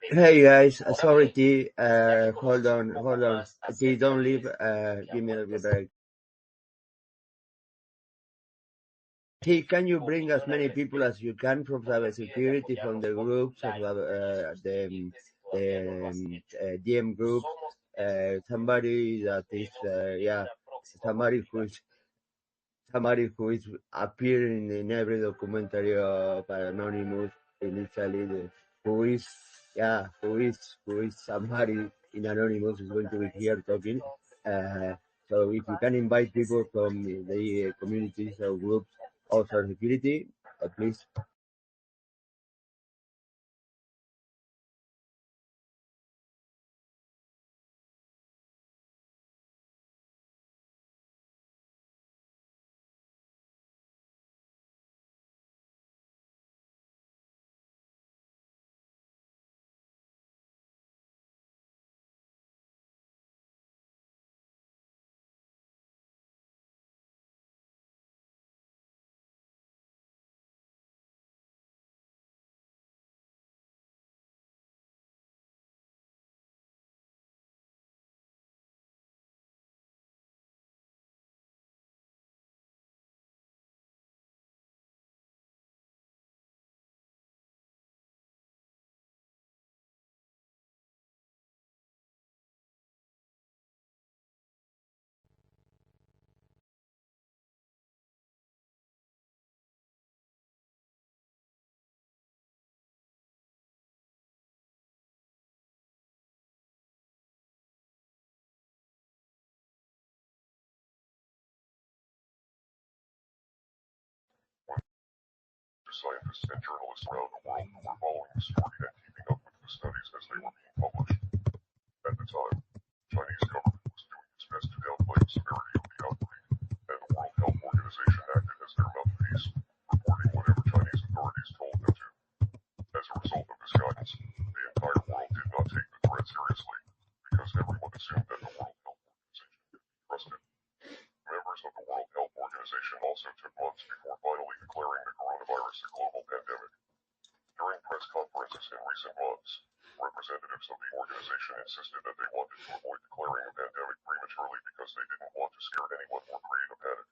Hey guys, sorry T, hold on. T, don't leave, give me a little break. T, can you bring as many people as you can from cybersecurity, from the groups of the DM group, somebody that is, somebody who is appearing in every documentary of Anonymous initially, who is somebody in Anonymous is going to be here talking. Uh, so if you can invite people from the communities or groups of security, please. Scientists and journalists around the world who were following the story and keeping up with the studies as they were being published. At the time, the Chinese government was doing its best to downplay the severity of the outbreak, and the World Health Organization acted as their mouthpiece, reporting whatever Chinese authorities told them to. As a result of this guidance, the entire world did not take the threat seriously, because everyone assumed that the World Health Organization could be trusted. Members of the World Health Organization also took months before finally declaring the coronavirus a global pandemic. During press conferences in recent months, representatives of the organization insisted that they wanted to avoid declaring a pandemic prematurely because they didn't want to scare anyone or create a panic.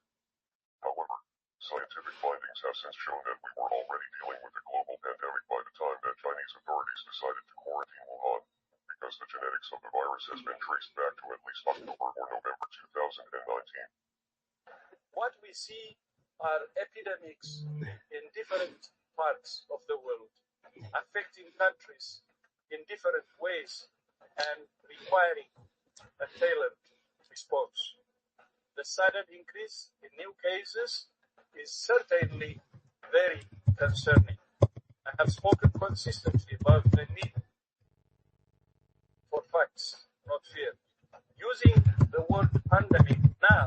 However, scientific findings have since shown that we were already dealing with a global pandemic by the time that Chinese authorities decided to quarantine Wuhan, because the genetics of the virus has been traced back to at least October or November 2019. What we see are epidemics in different parts of the world, affecting countries in different ways and requiring a tailored response. The sudden increase in new cases is certainly very concerning. I have spoken consistently about the need for facts, not fear. Using the word pandemic now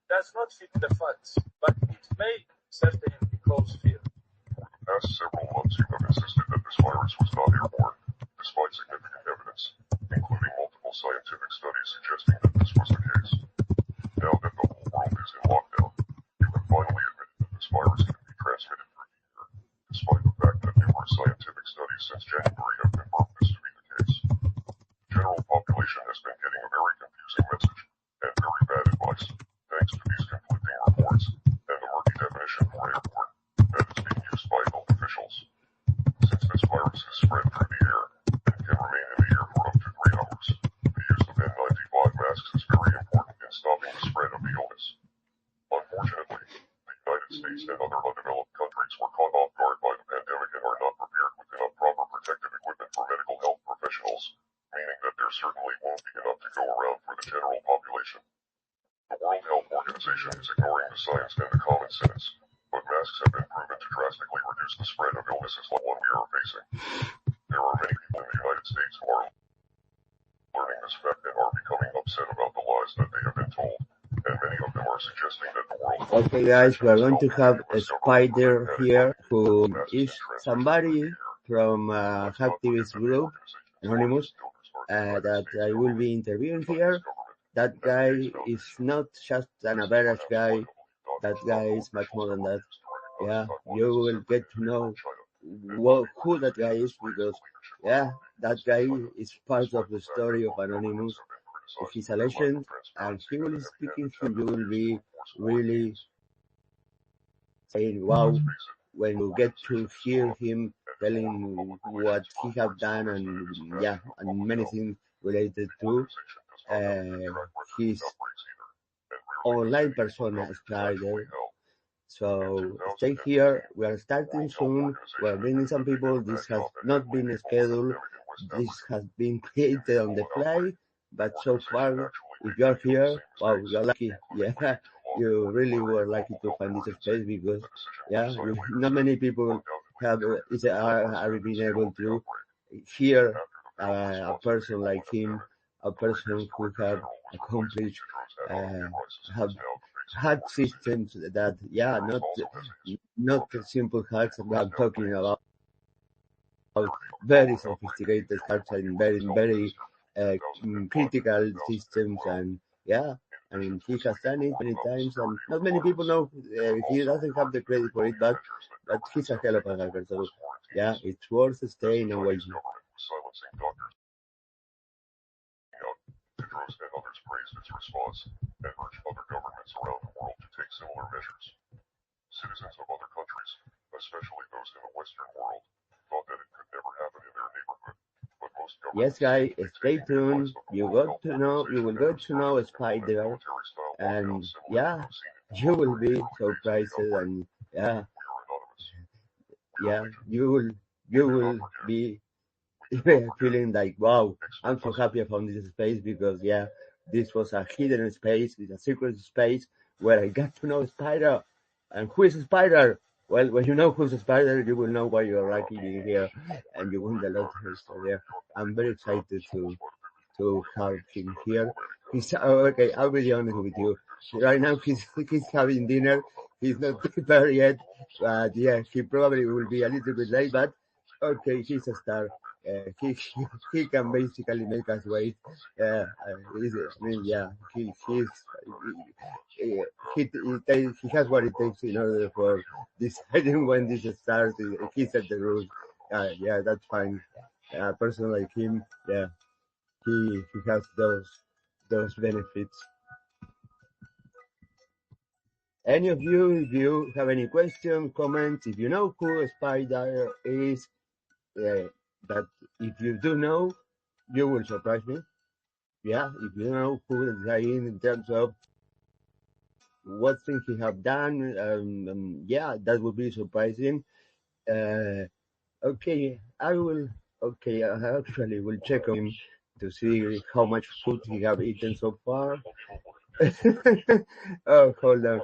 does not fit the facts, but it may certainly cause fear. For the past several months, you have insisted that this virus was not airborne, despite significant evidence, including multiple scientific studies suggesting that this was the case. Now that the whole world is in lockdown, you have finally admitted that this virus can be transmitted through the air, despite the fact that numerous scientific studies since January have confirmed this to be the case. The general population has been getting a very confusing message and very bad advice, thanks to these conflicting reports and the murky definition for airborne that is being used by health officials. Since this virus is spread through the air and can remain in the air for up to 3 hours, the use of N95 masks is very important in stopping the spread of the illness. Unfortunately, the United States and other undeveloped countries were caught off guard by the pandemic and are not prepared with enough proper protective equipment for medical health professionals, meaning that there certainly won't be enough to go around for the general population. The World Health Organization is ignoring the science and the common sense, but masks have been proven to drastically reduce the spread of illnesses like one we are facing. There are many people in the United States who are learning this fact and are becoming upset about the lies that they have been told, and many of them are suggesting that the World Health Okay guys, we are going to have a Organization spydir here who is somebody from activist group, Anonymous, that I will be interviewing here. That guy is not just an average guy. That guy is much more than that. Yeah, you will get to know who that guy is, because yeah, that guy is part of the story of Anonymous. He's a legend, and he will be speaking to you. Will be really saying wow when you get to hear him telling what he have done, and yeah, and many things related to his online persona Spydir. So stay here. We are starting soon. We are bringing some people. This has not been scheduled. This has been created on the fly. But so far, if you are here, wow, you're lucky. Yeah, you really were lucky to find this space, because yeah, not many people are being able to hear a person like him, a person who have accomplished, have hack systems that, yeah, not simple hacks. I'm talking about very sophisticated hacks and very critical systems, and yeah, I mean, he has done it many times, and not many people know. He doesn't have the credit for it, but he's a hell of a hacker. So yeah, it's worth staying and waiting. Tedros and others praised its response and urged other governments around the world to take similar measures. Citizens of other countries, especially those in the Western world, thought that it could never happen in their neighborhood. But most Yes, guys, stay taking the tuned. advice of the You World got Health to know, you will get to know Spydir, military-style and lockdowns similar to yeah, those seen in you will be early days of the surprised, outbreak. and yeah, We are anonymous. yeah, you will be feeling like, wow, I'm so happy I found this space, because yeah, this was a hidden space, it's a secret space where I got to know Spider. And who is Spider? Well, when you know who's Spider, you will know why you are lucky being here, and you win a lot of her story. I'm very excited to have him here. He's okay. I'll be honest with you. Right now, he's having dinner. He's not prepared yet, but yeah, he probably will be a little bit late. But okay, he's a star. He can basically make us wait. I mean, yeah, he has what it takes in order for deciding when this starts. He set the rules. Yeah, that's fine. A person like him, yeah, he has those benefits. Any of you, if you have any questions, comments, if you know who Spydir is, that if you do know, you will surprise me. Yeah, if you know who the guy is in terms of what things he have done, yeah, that would be surprising. Okay, I will. Okay, I actually will check on him to see how much food he have eaten so far. Oh, hold on.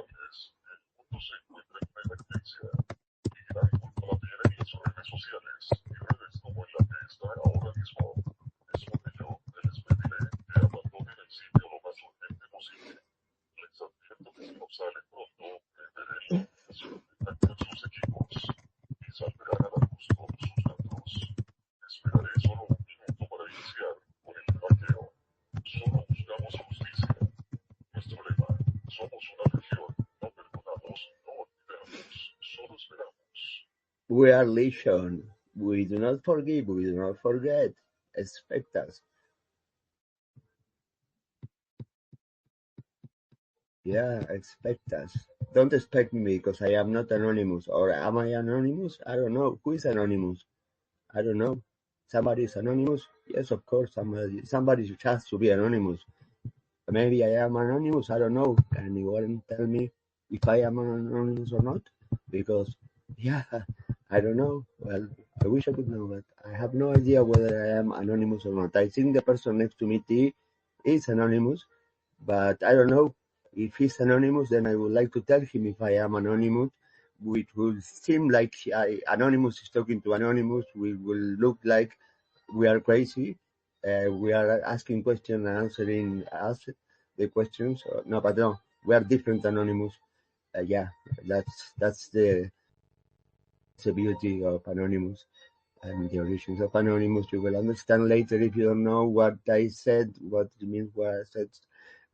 We are Legion. We do not forgive. We do not forget. Expect us. Yeah, expect us. Don't expect me, because I am not anonymous. Or am I anonymous? I don't know. Who is anonymous? I don't know. Somebody is anonymous? Yes, of course. Somebody has to be anonymous. Maybe I am anonymous. I don't know. Can anyone tell me if I am anonymous or not? Because, yeah, I don't know. Well, I wish I could know, but I have no idea whether I am anonymous or not. I think the person next to me, T, is anonymous, but I don't know. If he's anonymous, then I would like to tell him if I am anonymous, which will seem like Anonymous is talking to Anonymous. We will look like we are crazy. We are asking questions and answering us the questions. No, but no, we are different Anonymous. Yeah, that's the beauty of Anonymous and the origins of Anonymous. You will understand later if you don't know what I said, what it means what I said.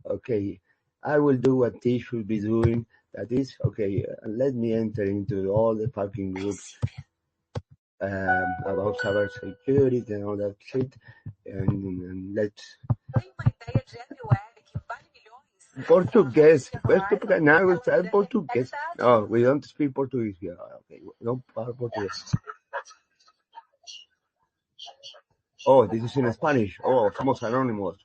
Okay, I will do what T should be doing. That is, okay, let me enter into all the fucking groups. about cybersecurity and all that shit. And let's. Português. Now we start Português. No, we don't speak Portuguese here. Okay, no Portuguese. Oh, this is in Spanish. Oh, somos anónimos.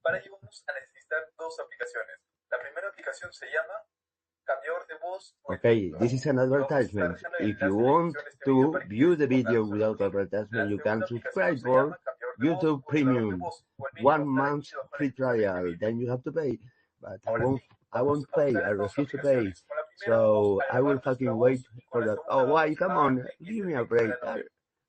Para ello vamos a necesitar dos aplicaciones. La primera aplicación se llama cambiador de voz. Okay, this is an advertisement. If you want to view the video without advertisement, you can subscribe for YouTube Premium. 1 month free trial. Then you have to pay. But I won't pay. I refuse to pay. So I will fucking wait for that. Oh, why? Come on. Give me a break.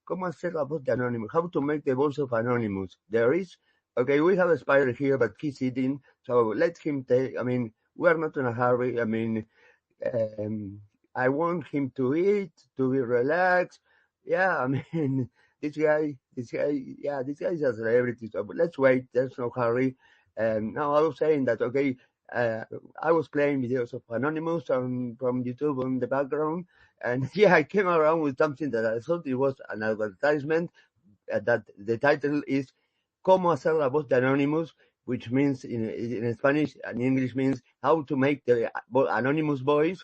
¿Cómo hacer la voz de Anonymous? How to make the voice of Anonymous? There is, okay, we have a spider here, but he's eating. So let him take, I mean, we are not in a hurry. I mean, I want him to eat, to be relaxed. Yeah, I mean, this guy, this guy is a celebrity. So let's wait. There's no hurry. Now I was saying that, okay, I was playing videos of Anonymous from YouTube on the background. And yeah, I came around with something that I thought it was an advertisement, that the title is Cómo hacer la voz de Anonymous, which means in Spanish and English means how to make the Anonymous voice.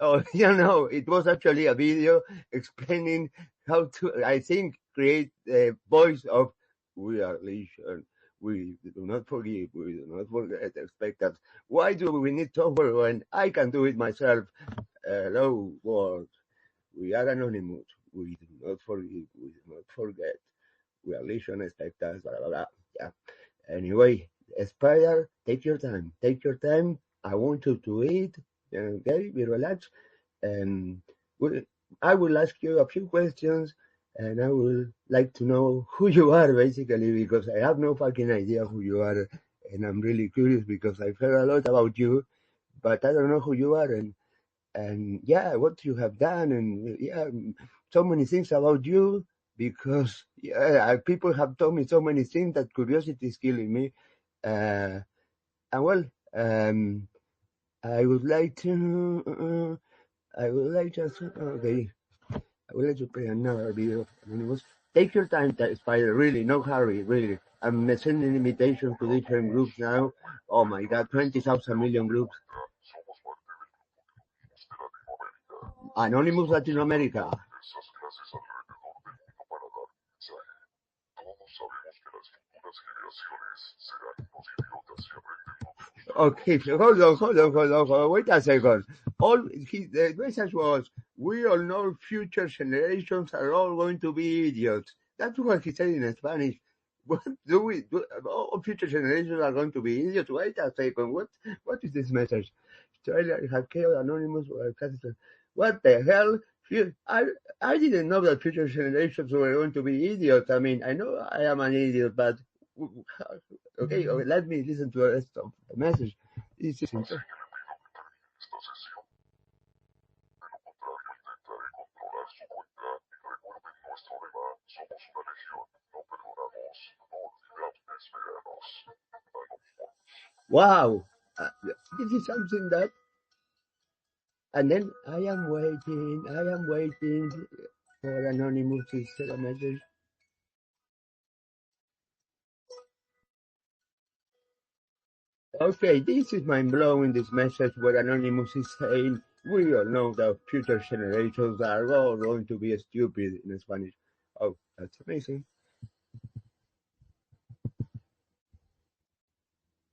Oh, it was actually a video explaining how to, I think, create the voice of "We are Legion. We do not forgive. We do not forget. Expect us. Why do we need software when I can do it myself? Hello, world. We are Anonymous. We do not forgive. We do not forget. We are Legion. Expect us. Blah, blah, blah. Yeah. Anyway, Spider, take your time. Take your time. I want you to eat. Okay, be relaxed. And I will ask you a few questions, and I would like to know who you are, basically, because I have no fucking idea who you are, and I'm really curious because I've heard a lot about you, but I don't know who you are, and yeah, what you have done, and yeah, so many things about you, because people have told me so many things that curiosity is killing me, and well, I would like to, okay. I will let you play another video of Anonymous. Take your time, Spider, really, no hurry, really. I'm sending invitations to different groups now. Oh my god, 20,000 million groups. Anonymous Latin America. Esas clases alrededor del mundo para dar mensaje. Todos sabemos que las futuras generaciones serán unos idiotas y aprenden mucho. Okay, hold on. Wait a second. The message was, we all know future generations are all going to be idiots. That's what he said in Spanish. What do we do? All future generations are going to be idiots. Wait a second. What is this message? Trailer hackeo Anonymous. What the hell? I didn't know that future generations were going to be idiots. I mean, I know I am an idiot, but okay, let me listen to the rest of the message. This is Así que le pido que termine esta sesión. De lo contrario, intentaré controlar su cuenta y recuerden nuestro lema, somos una legión, no perdonamos, no olvidamos despegarnos. wow. This is something that, and then I am waiting for Anonymous to send a message. Okay, this is mind-blowing, this message where Anonymous is saying, we all know that future generations are all going to be stupid in Spanish. Oh, that's amazing.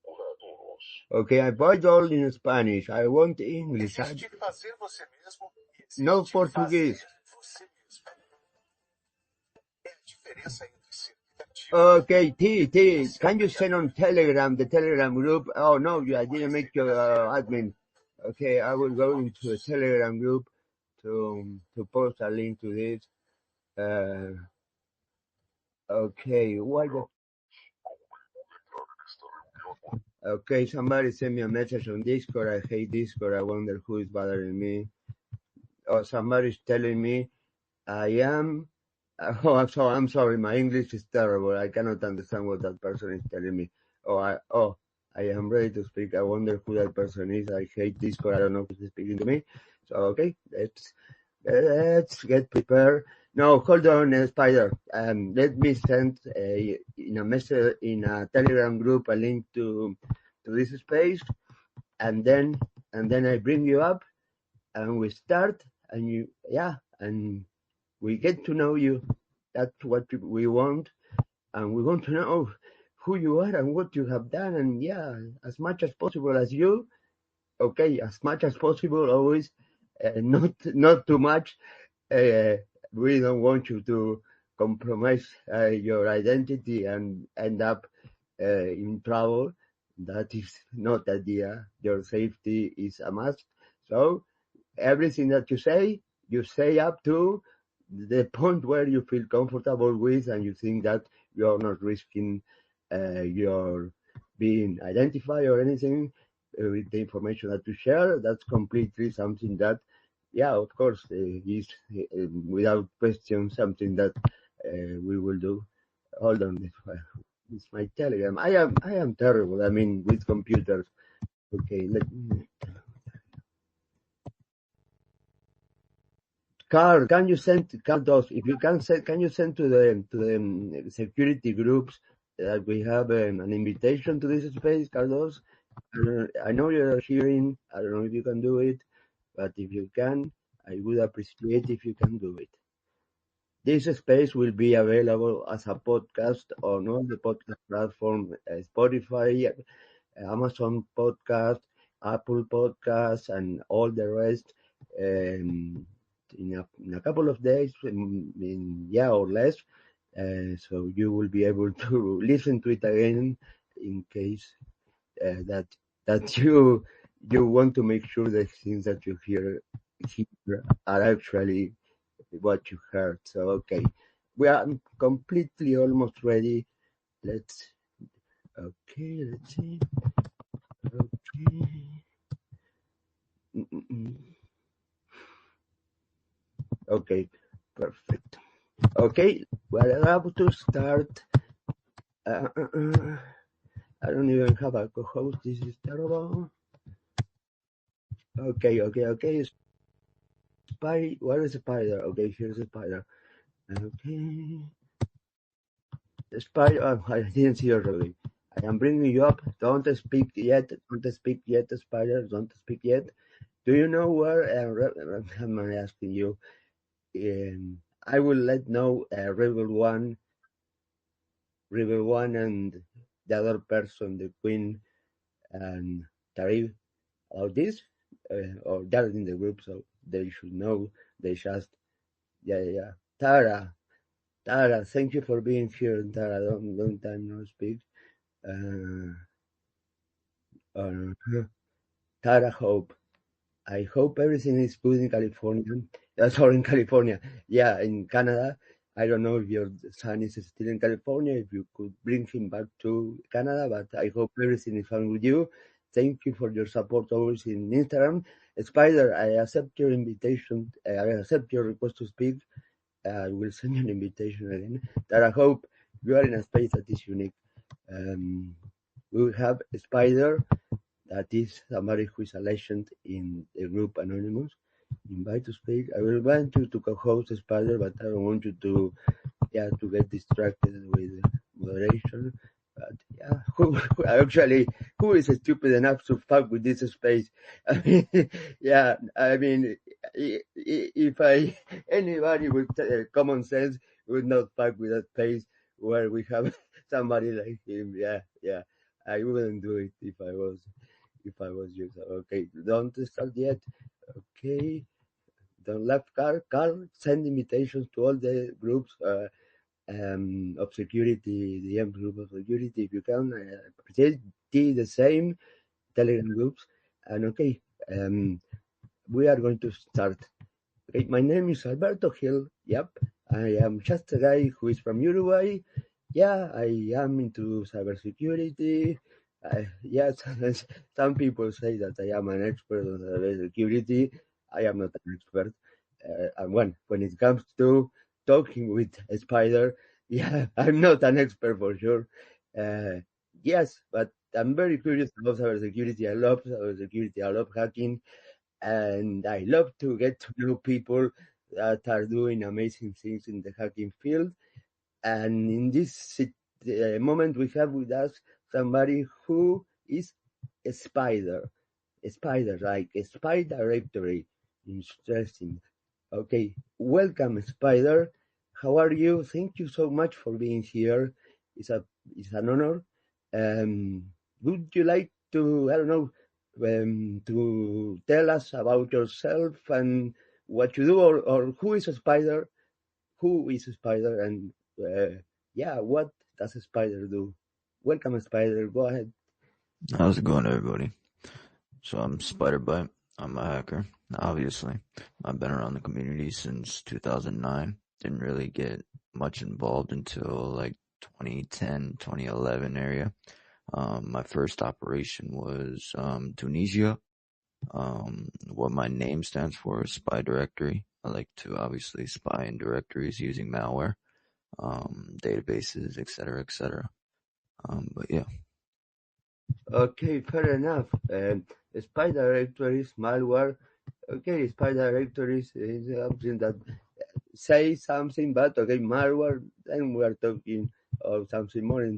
Hola a todos. Okay, I bought all in Spanish. I want English. No Portuguese. Okay, T, can you send on Telegram, the Telegram group? Oh no, I didn't make you admin. Okay, I will go into a Telegram group to post a link to this. Okay, why the... Okay, somebody send me a message on Discord. I hate Discord. I wonder who is bothering me. Oh, somebody's telling me I am... Oh, I'm sorry. My English is terrible. I cannot understand what that person is telling me. I am ready to speak. I wonder who that person is. I hate Discord. I don't know who's speaking to me. So, okay, let's get prepared. No, hold on, Spider. Let me send in a message in a Telegram group a link to this space, and then I bring you up, and we start, and and we get to know you. That's what we want, and we want to know who you are and what you have done, and as much as possible as you. Okay, as much as possible, always, not too much. We don't want you to compromise your identity and end up in trouble. That is not the idea. Your safety is a must. So everything that you say up to the point where you feel comfortable with and you think that you're not risking your being identified or anything with the information that you share. That's completely something that, of course, is without question something that we will do. Hold on, it's my Telegram. I am terrible. I mean, with computers. Okay, let me. Carl, can you send Carl those? If you can you send to the security groups that we have an invitation to this space, Carlos? I know you're hearing. I don't know if you can do it, but if you can, I would appreciate if you can do it. This space will be available as a podcast on all the podcast platforms, Spotify, Amazon Podcast, Apple Podcasts, and all the rest. In a couple of days, or less. So you will be able to listen to it again in case that you want to make sure the things that you hear are actually what you heard. So okay, we are completely almost ready. Let's see. Okay. Okay, perfect. Okay, we're about to start. I don't even have a co-host. This is terrible. Okay. Where is the spider? Okay, here's the spider. Okay. The spider. Oh, I didn't see your really. I am bringing you up. Don't speak yet. The spider. Don't speak yet. Do you know where? I'm asking you. I will let know Rebel One, and the other person, the Queen and Tarif, about this, or they're in the group, so they should know. They just, Tara, thank you for being here, Tara. Long time no speak. Tara Hope. I hope everything is good in California. Sorry, in California. Yeah, in Canada. I don't know if your son is still in California, if you could bring him back to Canada, but I hope everything is fine with you. Thank you for your support always in Instagram. Spider, I accept your invitation. I accept your request to speak. I will send you an invitation again. That I hope you are in a space that is unique. We will have Spider, that is somebody who is a legend in the group Anonymous. Invite to speak. I will want you to co-host Spider, but I don't want you to get distracted with moderation. But who is stupid enough to fuck with this space? I mean, if anybody with common sense would not fuck with that space where we have somebody like him. I wouldn't do it if I was you. So, okay, don't start yet. Okay, don't laugh, Carl. Send invitations to all the groups of security, the M group of security, if you can. Appreciate the same Telegram groups. And okay, we are going to start. Okay, my name is Alberto Gil. Yep, I am just a guy who is from Uruguay. Yeah, I am into cybersecurity. Yes, some people say that I am an expert on cybersecurity. I am not an expert. And when it comes to talking with a spider, I'm not an expert for sure. Yes, but I'm very curious about cybersecurity. I love cybersecurity. I love hacking, and I love to get to know people that are doing amazing things in the hacking field. And in this moment, we have with us somebody who is a spider, like a spy directory. Interesting. Okay, welcome, Spider. How are you? Thank you so much for being here. It's an honor. Um, would you like to, I don't know, to tell us about yourself and what you do, or who is a spider? Who is a spider, and yeah, what does a spider do? Welcome, Spider. Go ahead. How's it going, everybody? So I'm Spider. I'm a hacker, obviously. I've been around the community since 2009. Didn't really get much involved until like 2010, 2011 area. My first operation was Tunisia. What my name stands for is spy directory. I like to obviously spy in directories using malware, databases, etc., etc. But yeah. Okay, fair enough. Spy directories, malware. Okay, spy directories is something that say something, but okay, malware. Then we are talking of something more,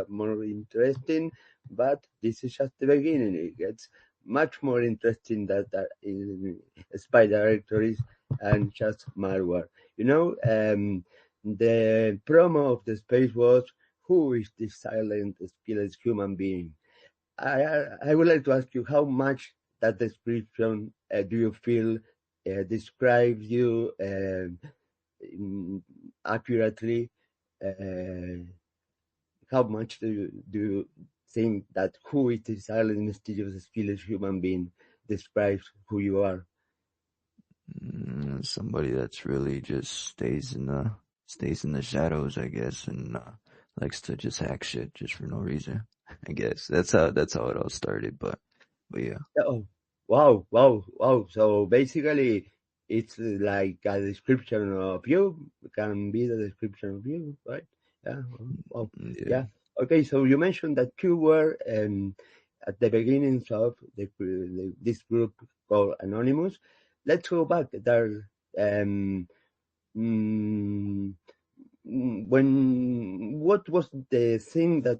more interesting. But this is just the beginning. It gets much more interesting that in spy directories and just malware. The promo of the space was, "Who is this silent, skilled human being?" I would like to ask you how much that description do you feel describes you accurately? Uh, how much do you think that who is the silent, mysterious, skilled human being describes who you are? Somebody that's really just stays in the shadows, I guess, and likes to just hack shit just for no reason. I guess that's how it all started. But yeah. Oh, wow, wow, wow. So basically, it's like a description of you. It can be the description of you, right? Yeah. Wow. Yeah. Yeah. Okay. So you mentioned that you were at the beginnings of this group called Anonymous. Let's go back there. Mm, what was the thing that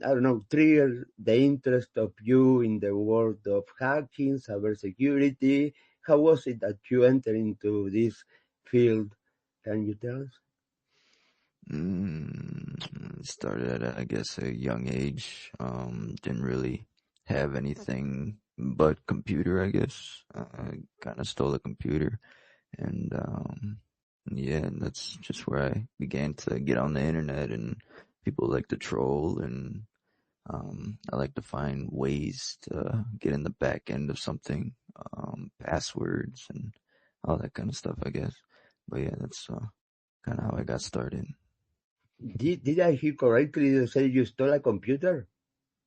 I don't know triggered the interest of you in the world of hacking, cybersecurity? How was it that you entered into this field? Can you tell us? Started at I guess a young age. Didn't really have anything but computer, I guess. Kind of stole a computer. And yeah, and that's just where I began to get on the internet, and people like to troll, and I like to find ways to get in the back end of something, passwords and all that kind of stuff, I guess. But yeah, that's kind of how I got started. Did I hear correctly? You say you stole a computer?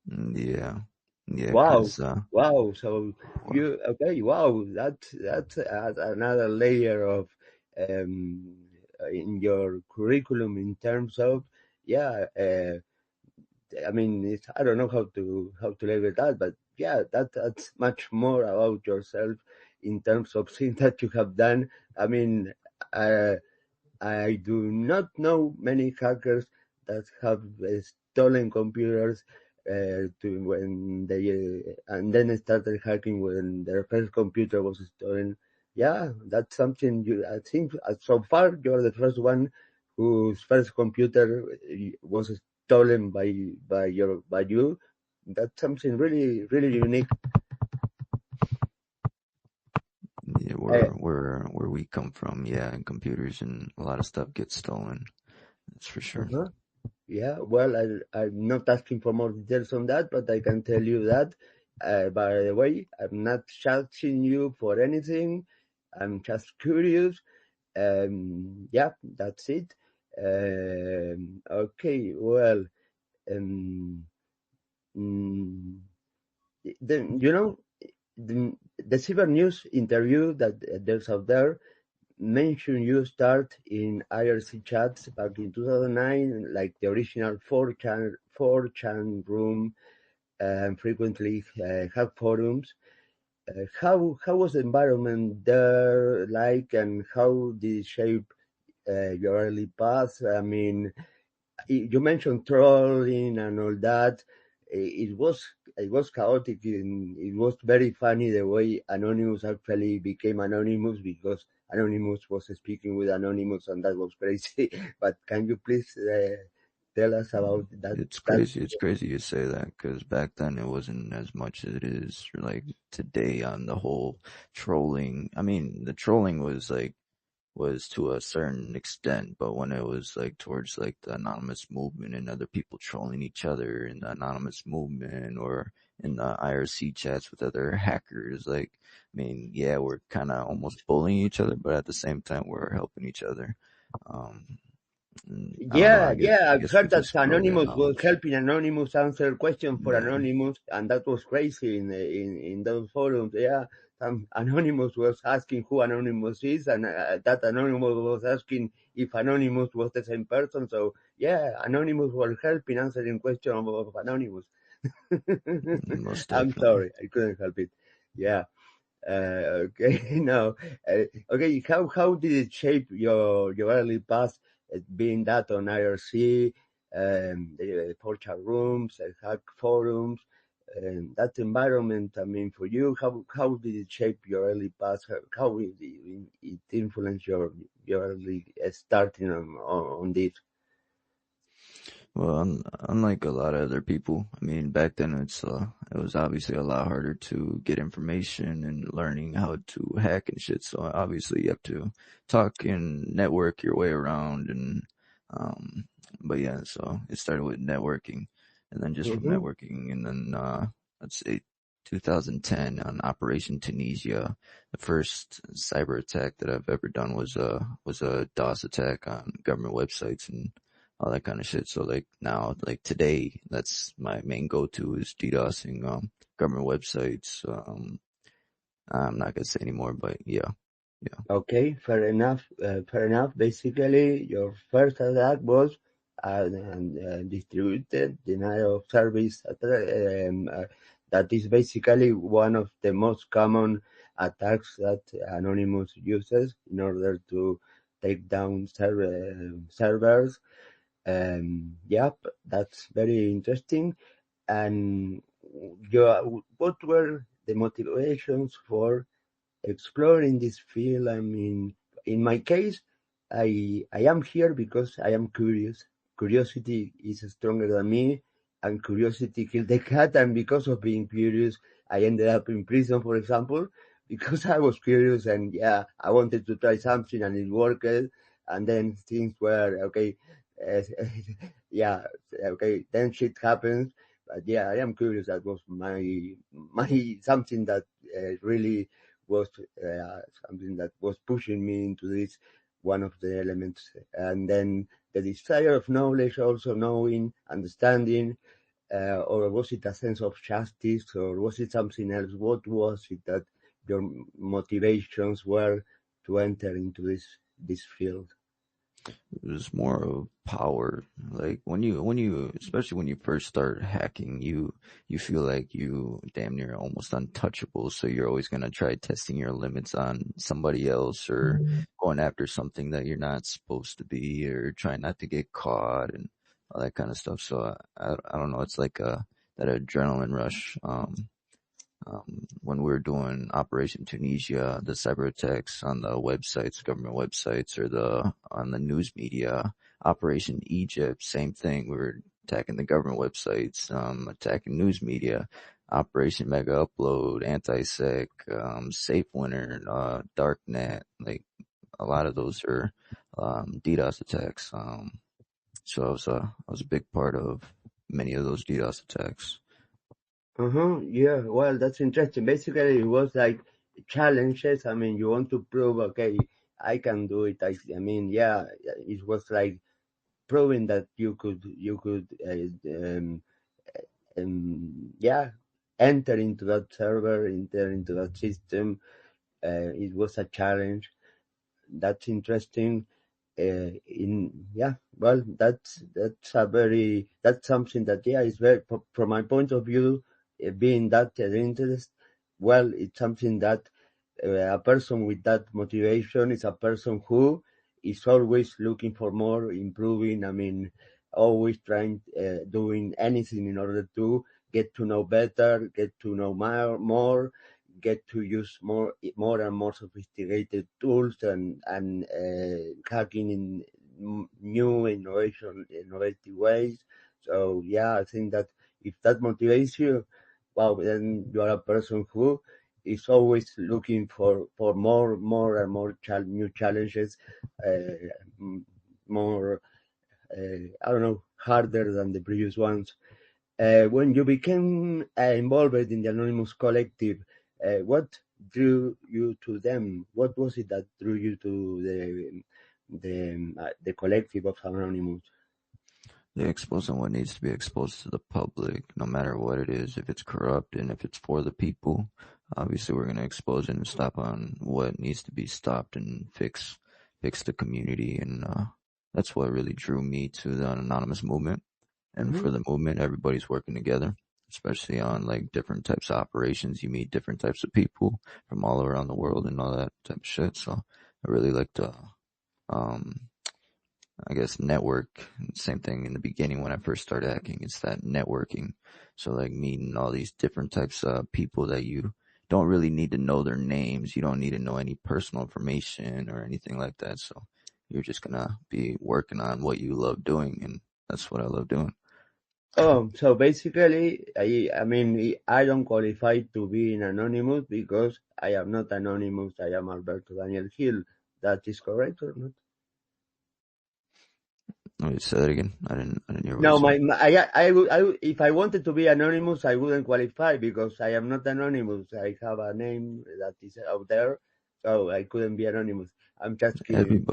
Yeah, yeah, Wow, cause wow. So well, okay? Wow, that's another layer of um, in your curriculum in terms of yeah. I mean, I don't know how to label that, but yeah, that's much more about yourself in terms of things that you have done. I mean, uh, I do not know many hackers that have stolen computers to when they and then started hacking when their first computer was stolen. Yeah, that's something I think so far you're the first one whose first computer was stolen by you. That's something really really unique. yeah, Uh, where we come from, yeah, and computers and a lot of stuff gets stolen. That's for sure. uh-huh. Yeah, well, I'm not asking for more details on that, but I can tell you that, by the way, I'm not judging you for anything. I'm just curious. Yeah, that's it. Okay, well, um, mm, then, the Cyber News interview that there's out there mention you start in IRC chats back in 2009, like the original 4chan room, and frequently hack forums. How was the environment there like, and how did it shape your early path? I mean, you mentioned trolling and all that. It was chaotic, and it was very funny the way Anonymous actually became Anonymous, because Anonymous was speaking with Anonymous, and that was crazy. But can you please tell us about that? It's That crazy. It's crazy you say that, because back then it wasn't as much as it is like today on the whole trolling. I mean, the trolling was to a certain extent, but when it was like towards like the anonymous movement and other people trolling each other in the anonymous movement or in the IRC chats with other hackers, like, I mean, yeah, we're kind of almost bullying each other, but at the same time, we're helping each other. Um, I don't know. Yeah, I I've guess we heard that just grow that Anonymous was knowledge. helping Anonymous answer questions for Yeah. Anonymous, and that was crazy in those forums. Yeah, Anonymous was asking who Anonymous is, and that Anonymous was asking if Anonymous was the same person. So yeah, Anonymous was helping answering questions of Anonymous. Most I'm definitely. sorry, I couldn't help it. Yeah. Okay, now, okay, how did it shape your early path, being that on IRC, the portal rooms, hack forums, that environment? I mean, for you, how did it shape your early path? How it influence your early starting on this? Well, unlike a lot of other people, I mean, back then it was obviously a lot harder to get information and learning how to hack and shit. So obviously you have to talk and network your way around um, but yeah, so it started with networking, and then just from Mm-hmm. networking, and then, let's say 2010 on Operation Tunisia, the first cyber attack that I've ever done was a DOS attack on government websites and all that kind of shit. So like now, like today, that's my main go-to is DDoSing, government websites. I'm not gonna say anymore, but yeah, yeah. Okay, fair enough. Fair enough. Basically, your first attack was distributed denial of service. That is basically one of the most common attacks that Anonymous uses in order to take down servers. Yep, that's very interesting. And what were the motivations for exploring this field? I mean, in my case, I am here because I am curious. Curiosity is stronger than me, and curiosity killed the cat. And because of being curious, I ended up in prison, for example, because I was curious, and yeah, I wanted to try something and it worked. And then things were okay. Uh, yeah, okay. Then shit happens. But yeah, I am curious. That was my something that really was something that was pushing me into this, one of the elements. And then the desire of knowledge, also knowing, understanding, or was it a sense of justice, or was it something else? What was it that your motivations were to enter into this field? It was more of power. Like when you, especially when you first start hacking, you feel like you damn near almost untouchable. So you're always going to try testing your limits on somebody else or going after something that you're not supposed to be or trying not to get caught and all that kind of stuff. So I don't know. It's like that adrenaline rush. When we were doing Operation Tunisia, the cyber attacks on the websites, government websites, or on the news media, Operation Egypt, same thing. We were attacking the government websites, attacking news media, Operation Mega Upload, Anti-Sec, SafeWinner, Darknet, like a lot of those are, DDoS attacks. So I was a big part of many of those DDoS attacks. Yeah, well, that's interesting. Basically, it was like challenges. I mean, you want to prove, okay, I can do it. I mean, yeah, it was like proving that you could yeah, enter into that server, enter into that system. It was a challenge. That's interesting. Yeah, well, that's something that, yeah, is very, from my point of view, being that interest, well, it's something that a person with that motivation is a person who is always looking for more, improving. I mean, always trying, doing anything in order to get to know better, get to know more, get to use more and more sophisticated tools and hacking in new innovative ways. So yeah, I think that if that motivates you, well, then you are a person who is always looking for more and more new challenges, more, I don't know, harder than the previous ones. When you became involved in the Anonymous Collective, what drew you to them? What was it that drew you to the collective of Anonymous? They exposing what needs to be exposed to the public, no matter what it is. If it's corrupt and if it's for the people, obviously we're going to expose it and stop on what needs to be stopped and fix the community. And that's what really drew me to the anonymous movement. And for the movement, everybody's working together, especially on like different types of operations. You meet different types of people from all around the world and all that type of shit. So I really like to, I guess, network. Same thing in the beginning when I first started hacking. It's that networking. So like meeting all these different types of people that you don't really need to know their names. You don't need to know any personal information or anything like that. So you're just gonna be working on what you love doing, and that's what I love doing. Oh, so basically, I mean, I don't qualify to be in Anonymous because I am not Anonymous. I am Alberto Daniel Hill. That is correct or not? Let me say that again. I didn't hear what you No, said. if I wanted to be anonymous, I wouldn't qualify because I am not anonymous. I have a name that is out there, so I couldn't be anonymous. I'm just kidding.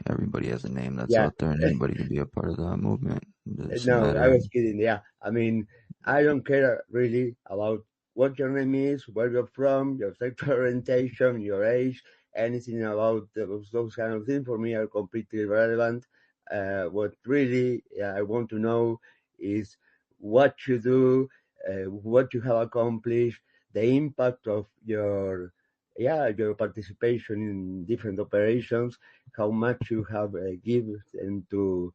Everybody has a name that's Yeah. out there, and anybody can be a part of that movement. It's a No, I matter. was kidding. Yeah. I mean, I don't care really about what your name is, where you're from, your sexual orientation, your age, anything about those kind of things for me are completely irrelevant. What really I want to know is what you do, what you have accomplished, the impact of your participation in different operations, how much you have given to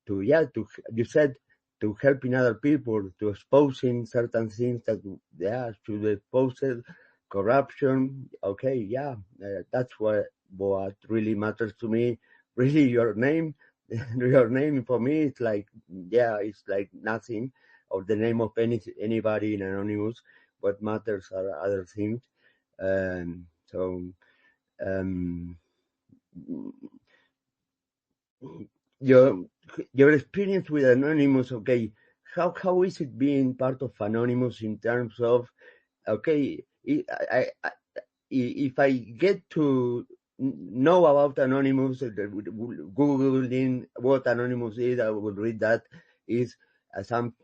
you said to helping other people, to exposing certain things that should be exposed, corruption. Okay, that's what really matters to me. Really, your name, your name for me is like it's like nothing, or the name of anybody in Anonymous. What matters are other things. So um, your your experience with Anonymous, okay, how is it being part of Anonymous in terms of, okay, if I get to know about Anonymous, Googling what Anonymous is, I will read that is some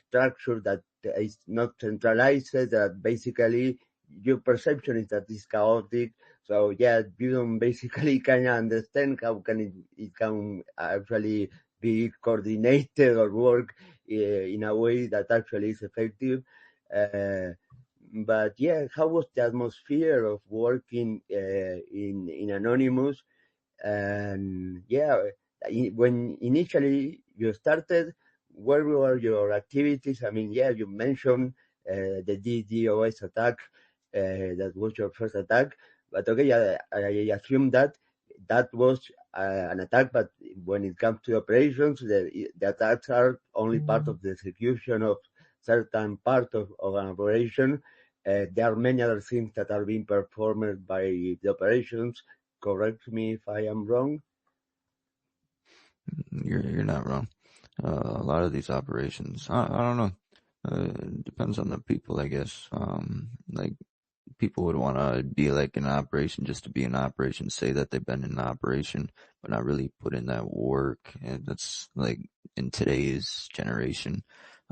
structure that is not centralized, that basically your perception is that it's chaotic. So yeah, you don't basically kind of understand how can it can actually be coordinated or work in a way that actually is effective. But yeah, how was the atmosphere of working in Anonymous? And yeah, when initially you started, where were your activities? I mean, yeah, you mentioned the DDoS attack. That was your first attack. But okay, I assume that that was an attack, but when it comes to operations, the attacks are only part of the execution of certain part of an operation. There are many other things that are being performed by the operations. Correct me if I am wrong. You're not wrong. A lot of these operations, I don't know. It depends on the people, I guess. Like people would want to be like in an operation just to be in an operation, say that they've been in an operation, but not really put in that work. And that's like in today's generation.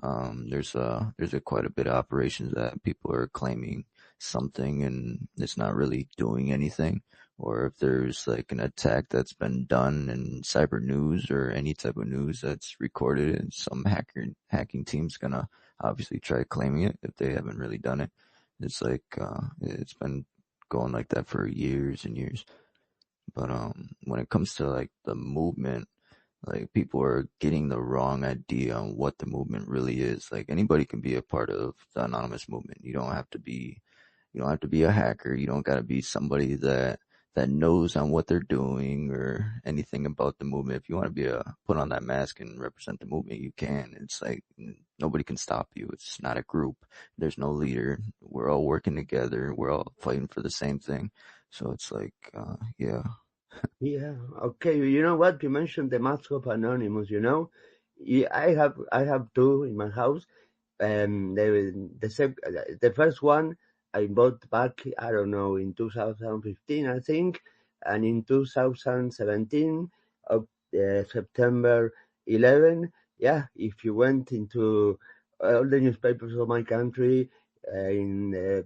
There's a quite a bit of operations that people are claiming something and it's not really doing anything. Or if there's like an attack that's been done in cyber news or any type of news that's recorded, and some hacking team's gonna obviously try claiming it if they haven't really done it. It's like it's been going like that for years and years. But when it comes to like the movement, like people are getting the wrong idea on what the movement really is. Like anybody can be a part of the anonymous movement. You don't have to be a hacker. You don't got to be somebody that knows on what they're doing or anything about the movement. If you want to put on that mask and represent the movement, you can. It's like nobody can stop you. It's not a group. There's no leader. We're all working together. We're all fighting for the same thing. So it's like, yeah. Yeah. Okay. You know what? You mentioned the mask of Anonymous. Yeah, I have two in my house. The first one I bought back, I don't know, in 2015, I think, and in 2017 of September 11. Yeah, if you went into all the newspapers of my country, in the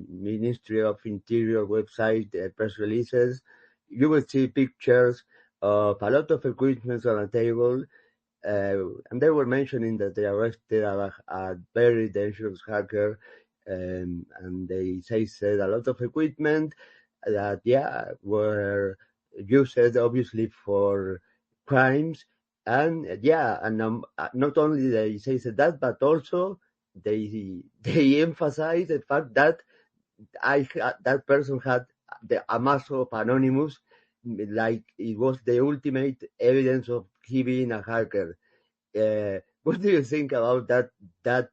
Ministry of Interior website, press releases, you will see pictures of a lot of equipment on a table, and they were mentioning that they arrested a very dangerous hacker, and they said a lot of equipment that, yeah, were used obviously for crimes. And yeah, and not only they said that, but also they emphasize the fact that that person had a mask of Anonymous, like it was the ultimate evidence of he being a hacker. What do you think about that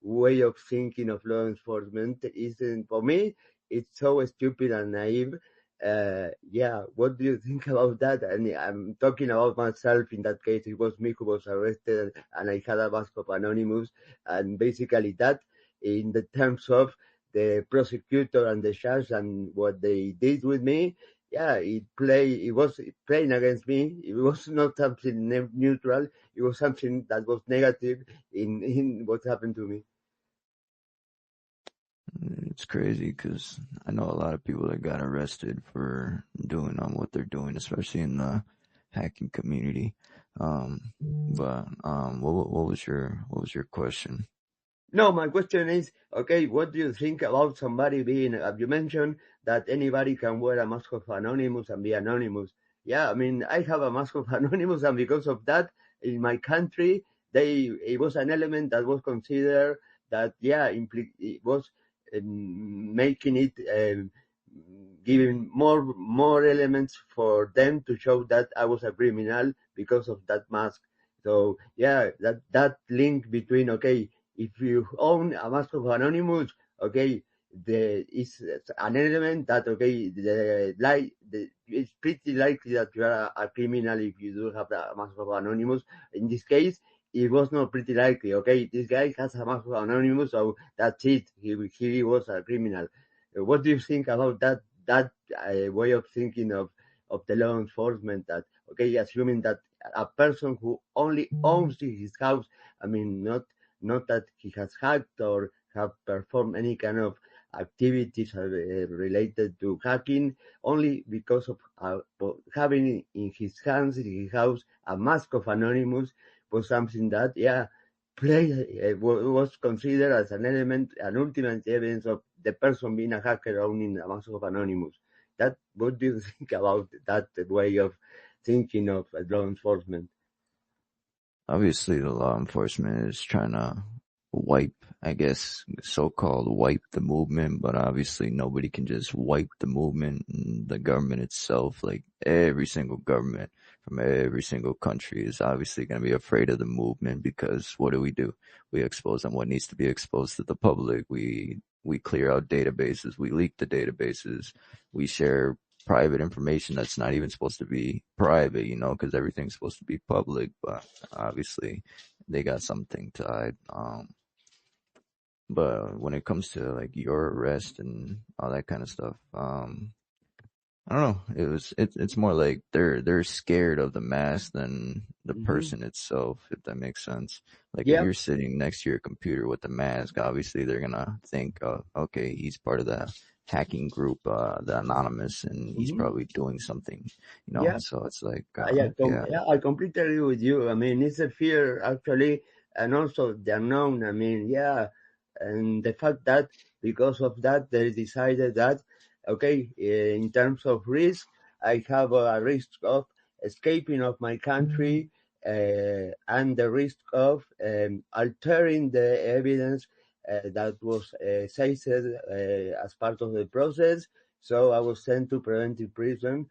way of thinking of law enforcement? Isn't, for me, it's so stupid and naive. Yeah, what do you think about that? And I'm talking about myself. In that case, it was me who was arrested, and I had a mask of Anonymous, and basically that, in the terms of the prosecutor and the judge and what they did with me, yeah, it was playing against me. It was not something neutral. It was something that was negative in what happened to me. It's crazy because I know a lot of people that got arrested for doing what they're doing, especially in the hacking community. What was your question? No, my question is, okay, what do you think about somebody being, you mentioned that anybody can wear a mask of Anonymous and be anonymous. Yeah, I mean, I have a mask of Anonymous, and because of that, in my country, it was an element that was considered that, yeah, it was making it, giving more elements for them to show that I was a criminal because of that mask. So yeah, that link between, okay, if you own a mask of Anonymous, okay, is an element that, okay, it's pretty likely that you are a criminal if you do have a mask of Anonymous. In this case, it was not pretty likely. Okay, this guy has a mask of Anonymous, so that's it. He was a criminal. What do you think about that way of thinking of the law enforcement? That, okay, assuming that a person who only owns his house, I mean, not that he has hacked or have performed any kind of activities related to hacking, only because of having in his hands, in his house, a mask of Anonymous, was something that, yeah, was considered as an element, an ultimate evidence of the person being a hacker owning a mask of Anonymous. What do you think about that way of thinking of law enforcement? Obviously, the law enforcement is trying to I guess, so-called wipe the movement, but obviously nobody can just wipe the movement. And the government itself, like every single government from every single country, is obviously going to be afraid of the movement because what do? We expose on what needs to be exposed to the public. We clear out databases. We leak the databases. We share private information that's not even supposed to be private, because everything's supposed to be public, but obviously they got something to hide. But when it comes to like your arrest and all that kind of stuff, I don't know. It's more like they're scared of the mask than the person itself, if that makes sense. Like if Yeah. you're sitting next to your computer with the mask, obviously they're gonna think, okay, he's part of the hacking group, the anonymous, and he's probably doing something, Yeah. So it's like, Yeah, I completely agree with you. I mean, it's a fear actually, and also the unknown. I mean, yeah, And the fact that because of that, they decided that, okay, in terms of risk, I have a risk of escaping of my country, and the risk of altering the evidence that was seized as part of the process. So I was sent to preventive prison.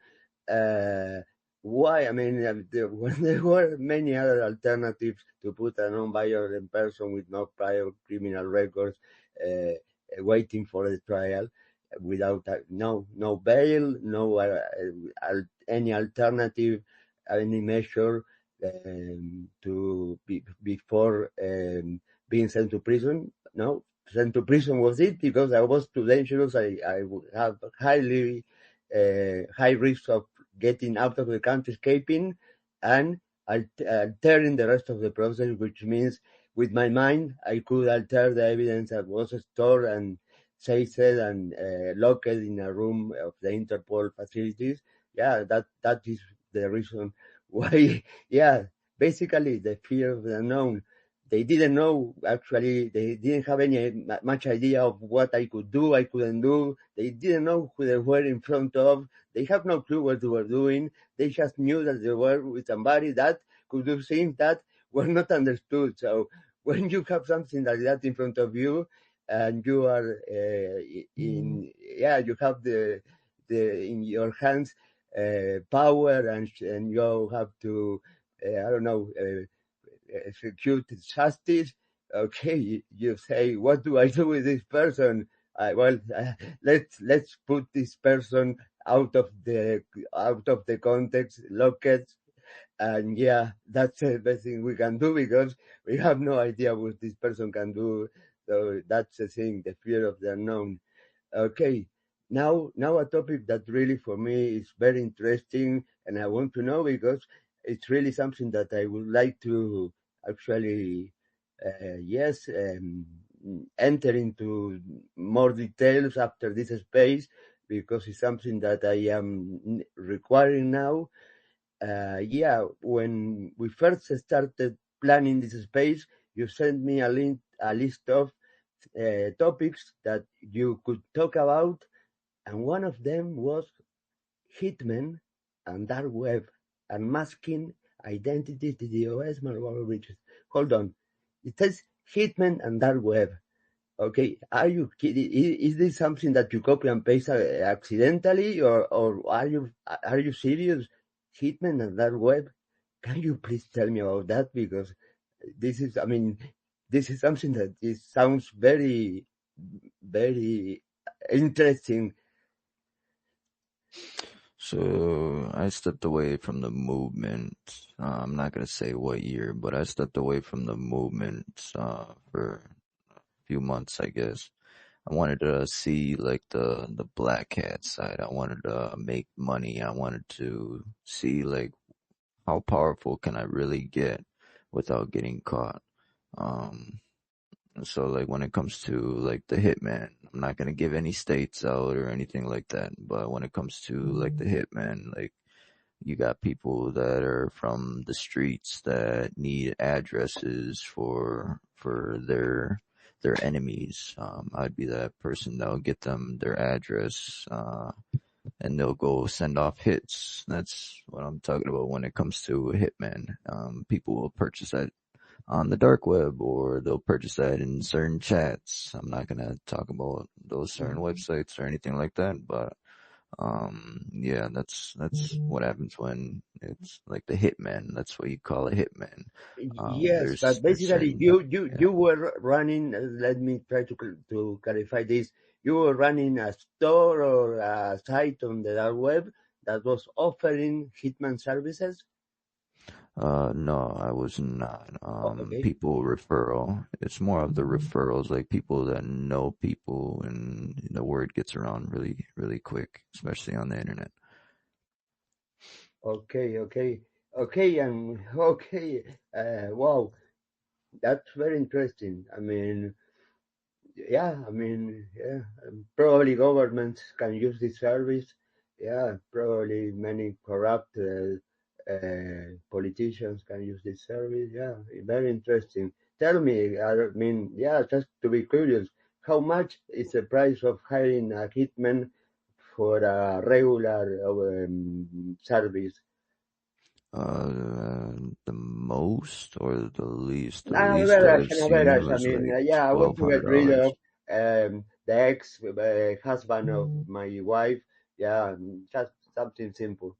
Why? I mean, there were many other alternatives to put a non-violent person with no prior criminal records waiting for the trial without no bail, no any alternative, any measure to before being sent to prison. No, sent to prison was it because I was too dangerous. I would have high risk of getting out of the country, escaping, and altering the rest of the process, which means with my mind, I could alter the evidence that was stored and seized and locked in a room of the Interpol facilities. Yeah, that is the reason why. Yeah, basically the fear of the unknown. They didn't know, actually, they didn't have any much idea of what I could do, I couldn't do. They didn't know who they were in front of. They have no clue what they were doing. They just knew that they were with somebody that could do things that were not understood. So when you have something like that in front of you, and you are you have the in your hands power, and you have to I don't know, execute justice. Okay, you say, what do I do with this person? Let's put this person out of the context, lock it, and yeah, that's the best thing we can do because we have no idea what this person can do. So that's the thing, the fear of the unknown. Okay, now a topic that really for me is very interesting, and I want to know because it's really something that I would like to actually, yes, enter into more details after this space because it's something that I am requiring now. Yeah, when we first started planning this space, you sent me a list of topics that you could talk about, and one of them was hitmen and dark web and masking identity to DOS malware breaches. Hold on, it says hitmen and dark web. Okay, are you kidding? Is this something that you copy and paste accidentally, or are you serious? Hitman and dark web? Can you please tell me about that? Because this is, I mean, this is something that sounds very, very interesting. So I stepped away from the movement. I'm not gonna say what year, but I stepped away from the movement for a few months, I guess. I wanted to see like the black hat side. I wanted to make money. I wanted to see like how powerful can I really get without getting caught. Um, so like when it comes to like the hitman, I'm not gonna give any states out or anything like that. But when it comes to like the hitman, like you got people that are from the streets that need addresses for their enemies. I'd be that person that will get them their address, and they'll go send off hits. That's what I'm talking about when it comes to a hitman. People will purchase that on the dark web or they'll purchase that in certain chats. I'm not gonna talk about those certain websites or anything like that, but yeah, that's what happens when it's like the hitman. That's what you call a hitman. Yes, but There's basically, certain, yeah. you were running. Let me try to clarify this. You were running a store or a site on the dark web that was offering hitman services. No, I was not. Oh, okay. People referral. It's more of the referrals, like people that know people, and the word gets around really, really quick, especially on the internet. Okay, and okay. Wow, that's very interesting. I mean, yeah. Probably governments can use this service. Yeah, probably many corrupt politicians can use this service. Yeah, very interesting. tell me, I mean, yeah, just to be curious, how much is the price of hiring a hitman for a regular service? The most or the least? The An least that average, I've an seen average. I was mean, like yeah, I want to get rid $1,200. of the ex husband of my wife. Yeah, just something simple.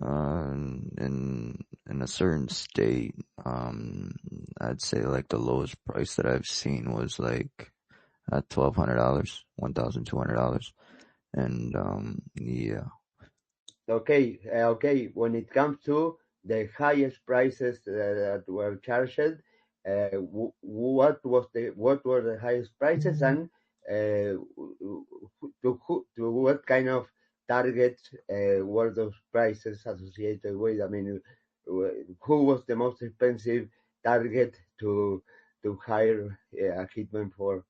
In a certain state, I'd say like the lowest price that I've seen was like at $1,200, $1,200, and yeah, Okay, okay. When it comes to the highest prices that were charged, what were the highest prices, and to what kind of target were those prices associated with? I mean, who was the most expensive target to hire a hitman for?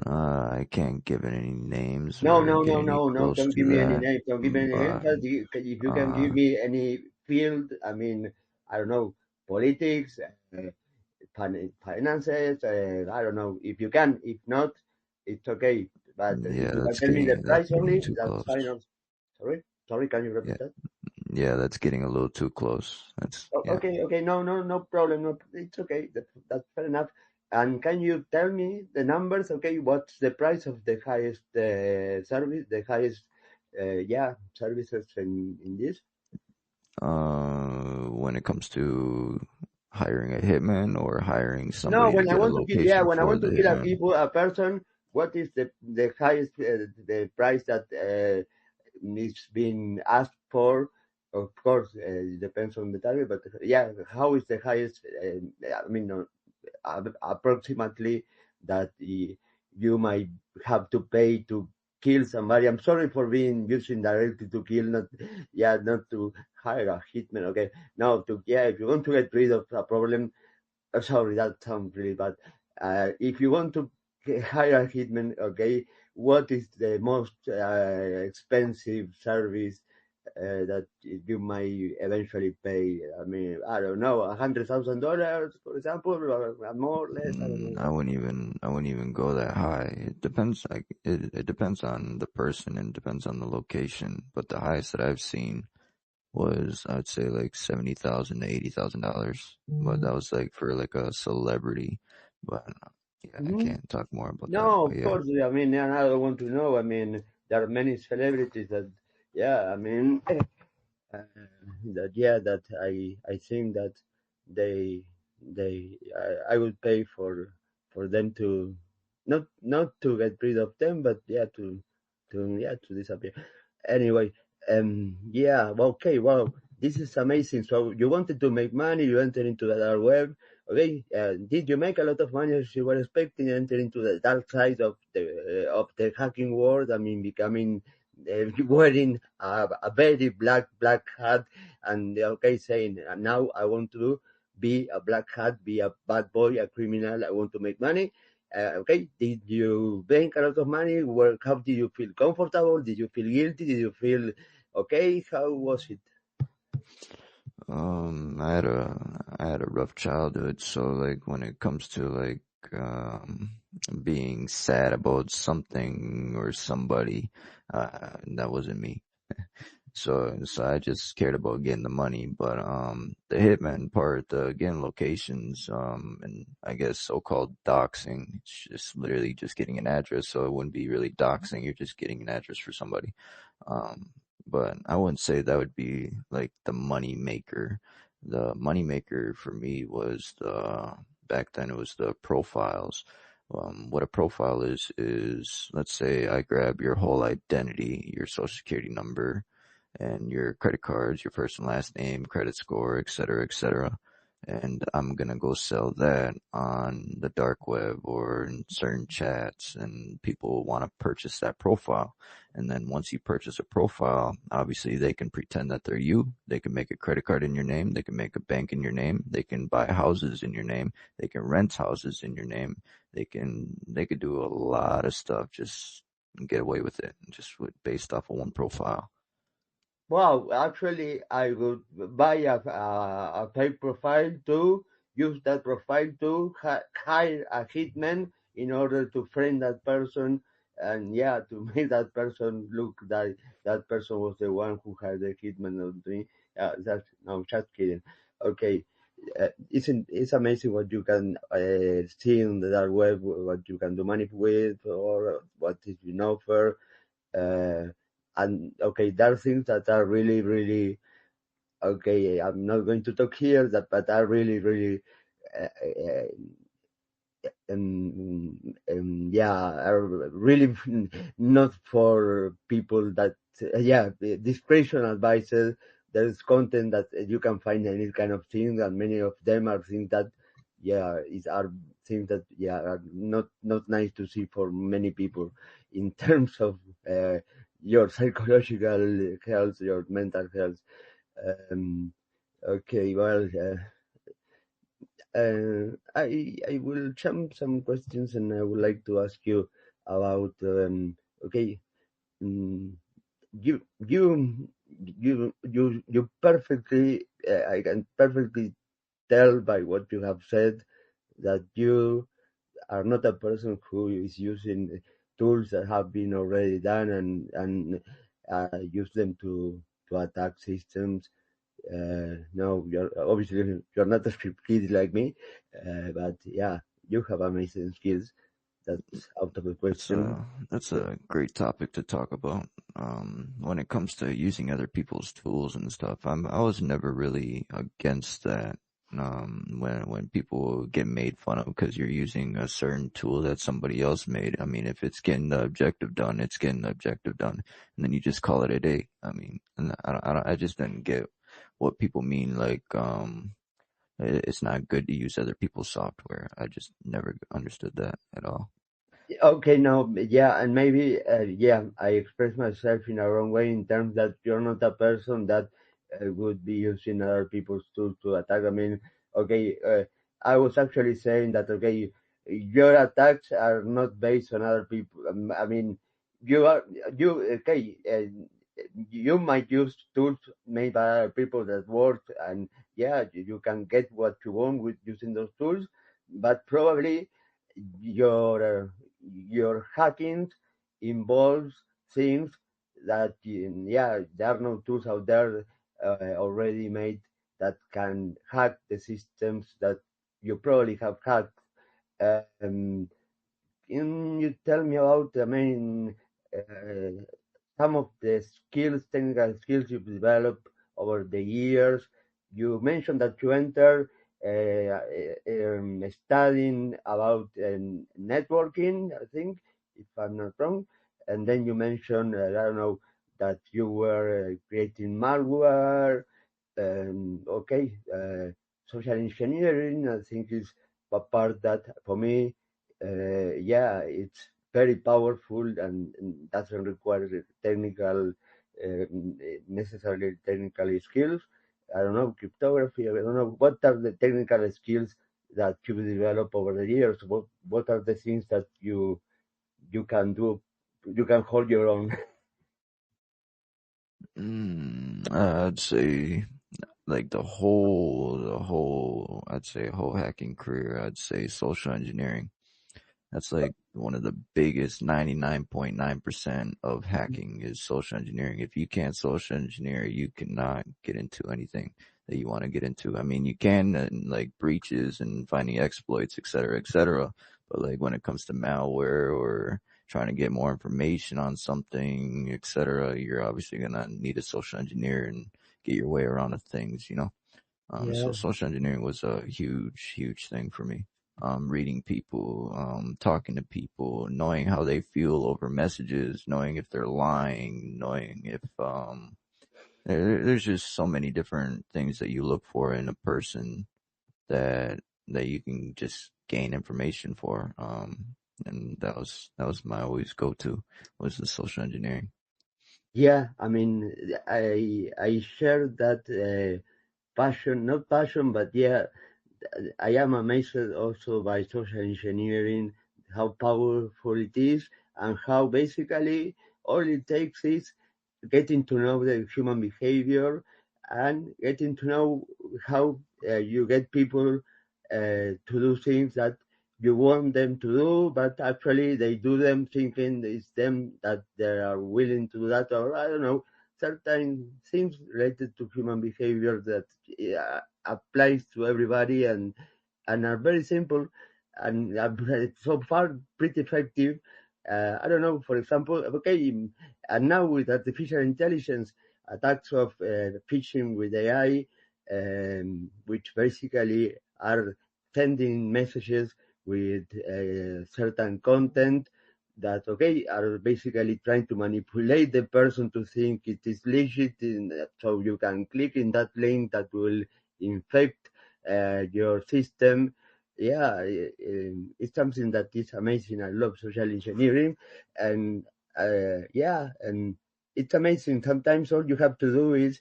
I can't give it any names No, or no, get no, any no, no. close Don't to give me any that, names. Don't give me any names. but But if you can uh, give me any field, I mean, I don't know, politics, finances. I don't know if you can. If not, it's okay. But if yeah, you can tell me the that's price getting only, too that's close. fine. Sorry, sorry. Can you Yeah, repeat that? yeah, that's getting a little too close. That's yeah. Okay, okay. No, no, no problem. No, it's okay. That's fair enough. And can you tell me the numbers? Okay, what's the price of the highest service, the highest, yeah, services in this? When it comes to hiring a hitman or hiring No, somebody to when I get a want to kill, yeah, location when I for want the to kill hitman. a person, what is the highest the price that is being asked for? Of course, it depends on the target, but yeah, how is the highest? I mean, approximately that you might have to pay to kill somebody. I'm sorry for being using directly to kill, not yeah, not to hire a hitman. Okay, no, to yeah, if you want to get rid of a problem, sorry, that sounds really bad. If you want to hire a hitman, okay, what is the most expensive service that you might eventually pay? I mean, I don't know, $100,000, for example, or more, less. I don't know. I wouldn't even go that high. It depends, like, it depends on the person and depends on the location. But the highest that I've seen was, I'd say like $70,000 to $80,000. But that was like for like a celebrity. But yeah, I Mhm. can't talk more about that. No, But of yeah. course. I mean, and I don't want to know. I mean, there are many celebrities that, yeah. I mean, uh, that yeah, that I think that I would pay for them to not to get rid of them, but yeah, to disappear. Anyway, yeah, well, okay, well, this is amazing. So you wanted to make money, you entered into the dark web. Okay, did you make a lot of money as you were expecting? Enter into the dark side of the hacking world. I mean, becoming wearing a very black hat, and okay, saying now I want to be a black hat, be a bad boy, a criminal. I want to make money. Okay, did you make a lot of money? How did you feel? Comfortable? Did you feel guilty? Did you feel okay? How was it? I had a rough childhood, so like when it comes to like being sad about something or somebody, that wasn't me. So I just cared about getting the money. But the hitman part, the getting locations, and I guess so-called doxing, it's just literally just getting an address. So it wouldn't be really doxing. You're just getting an address for somebody. Um, but I wouldn't say that would be like the money maker. The money maker for me was back then it was the profiles. What a profile is let's say I grab your whole identity, your social security number, and your credit cards, your first and last name, credit score, et cetera, et cetera. And I'm gonna go sell that on the dark web or in certain chats, and people want to purchase that profile. And then once you purchase a profile, obviously they can pretend that they're you. They can make a credit card in your name. They can make a bank in your name. They can buy houses in your name. They can rent houses in your name. They could do a lot of stuff, just get away with it, just based off of one profile. Well, actually, I would buy a fake profile too, use that profile to hire a hitman in order to friend that person, and yeah, to make that person look that that person was the one who had the hitman on me. That's no, just kidding. Okay, it's amazing what you can see in the dark web, what you can do money with, or what is being offered. And okay, there are things that are really, really okay. I'm not going to talk here, but are really, really uh, uh, yeah, are really not for people that, yeah, discretion advices. There's content that you can find any kind of thing, and many of them are things that, yeah, are things that, yeah, are not nice to see for many people in terms of your psychological health, your mental health. Um, okay, well, I will jump some questions, and I would like to ask you about okay, mm, you you perfectly, I can perfectly tell by what you have said that you are not a person who is using tools that have been already done, and use them to attack systems. No, you're obviously you're not a script kid like me, but yeah, you have amazing skills. That's out of the That's question. a that's a great topic to talk about. When it comes to using other people's tools and stuff, I was never really against that. When people get made fun of because you're using a certain tool that somebody else made. I mean, if it's getting the objective done, it's getting the objective done, and then you just call it a day. I mean, and I just didn't get what people mean. Like, it's not good to use other people's software. I just never understood that at all. Okay, no, yeah, and maybe, yeah, I express myself in a wrong way in terms that you're not a person that would be using other people's tools to attack. I mean, okay, I was actually saying that, okay, your attacks are not based on other people. I mean, you are, okay, you might use tools made by other people that work, and yeah, you can get what you want with using those tools, but probably your your hacking involves things that, yeah, there are no tools out there already made that can hack the systems that you probably have hacked. Um, can you tell me about, I mean, some of the skills, technical skills you've developed over the years? You mentioned that you entered studying about networking, I think, if I'm not wrong. And then you mentioned, I don't know, that you were creating malware. Okay, social engineering, I think, is a part that for me, yeah, it's very powerful, and doesn't require technical, necessarily technical skills. I don't know, cryptography. I don't know what are the technical skills that you develop over the years. What are the things that you can do? You can hold your own. I'd say like I'd say whole hacking career. I'd say social engineering. That's like one of the biggest 99.9% of hacking is social engineering. If you can't social engineer, you cannot get into anything that you want to get into. I mean, you can like breaches and finding exploits, et cetera. But like when it comes to malware or trying to get more information on something, etc., you're obviously gonna need a social engineer and get your way around the things, you know. So Yeah. social engineering was a huge thing for me. Reading people, talking to people, knowing how they feel over messages, knowing if they're lying, knowing if, there's just so many different things that you look for in a person that, that you can just gain information for. And that was my always go-to was the social engineering. Yeah, I mean, I share that passion, not passion, but yeah, I am amazed also by social engineering, how powerful it is, and how basically all it takes is getting to know the human behavior, and getting to know how you get people to do things that you want them to do, but actually they do them thinking it's them that they are willing to do that, or I don't know, certain things related to human behavior that applies to everybody and are very simple and are so far pretty effective. I don't know, for example, okay, and now with artificial intelligence, attacks of phishing with AI, which basically are sending messages with certain content that, okay, are basically trying to manipulate the person to think it is legit, so you can click in that link that will infect your system. Yeah, it's something that is amazing. I love social engineering, and yeah, and it's amazing. Sometimes all you have to do is,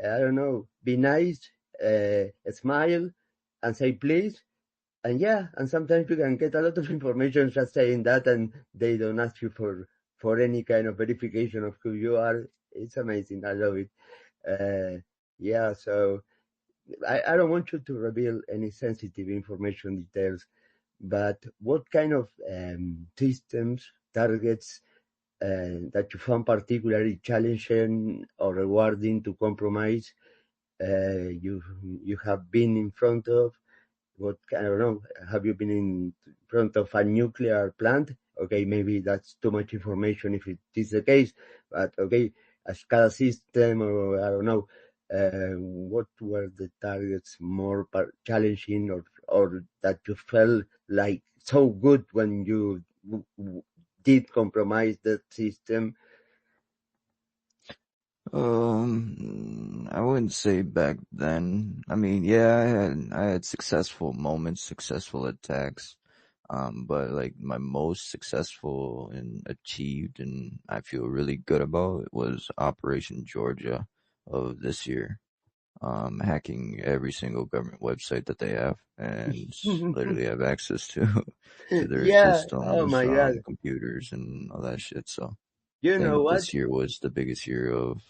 I don't know, be nice, smile, and say please. And yeah, and sometimes you can get a lot of information just saying that, and they don't ask you for any kind of verification of who you are. It's amazing. I love it. Yeah, so I don't want you to reveal any sensitive information details, but what kind of systems, targets that you found particularly challenging or rewarding to compromise you have been in front of? What, I don't know, have you been in front of a nuclear plant? Okay, maybe that's too much information if it is the case, but okay, a SCADA system, or I don't know, what were the targets more challenging, or that you felt like so good when you did compromise that system? I wouldn't say back then. I mean, yeah, I had successful moments, successful attacks. But like my most successful and achieved and I feel really good about was Operation Georgia of this year. Hacking every single government website that they have and literally have access to their Yeah, oh systems, my God. computers and all that shit. So I You know think what? this year was the biggest year of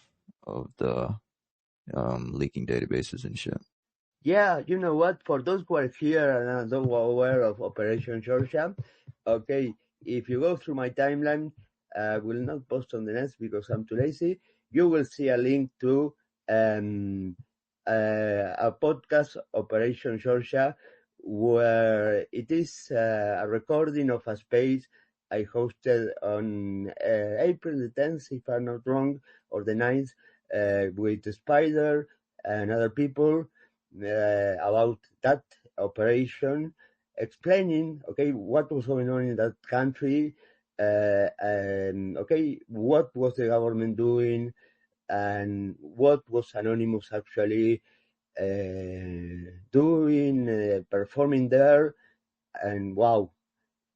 the leaking databases and shit. Yeah, you know what? For those who are here and are not aware of Operation Georgia, okay, if you go through my timeline, I will not post on the net because I'm too lazy. You will see a link to um, a podcast, Operation Georgia, where it is a recording of a space I hosted on April the 10th, if I'm not wrong, or the 9th, with spydir and other people about that operation, explaining, okay, what was going on in that country, and okay, what was the government doing, and what was Anonymous actually doing, performing there. And wow,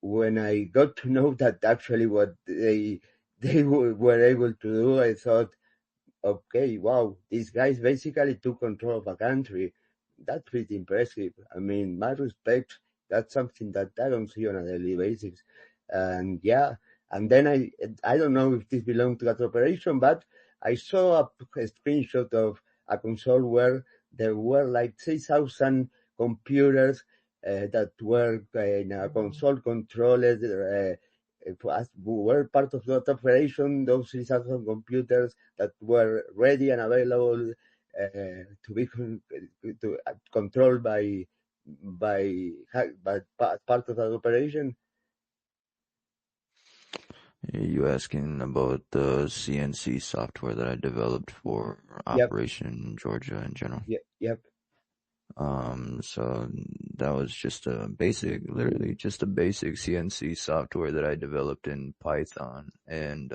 when I got to know that actually what they were able to do, I thought, okay, wow, these guys basically took control of a country. That's pretty impressive. I mean, my respect, that's something that I don't see on a daily basis. And yeah, and then I don't know if this belonged to that operation, but I saw a screenshot of a console where there were like 3,000 computers that were in a console controlled, were part of that operation, those 3,000 computers that were ready and available to be controlled by part of that operation. You asking about the CNC software that I developed for Yep. Operation Georgia in general? Yep. So that was just a basic, literally just a basic CNC software that I developed in Python, and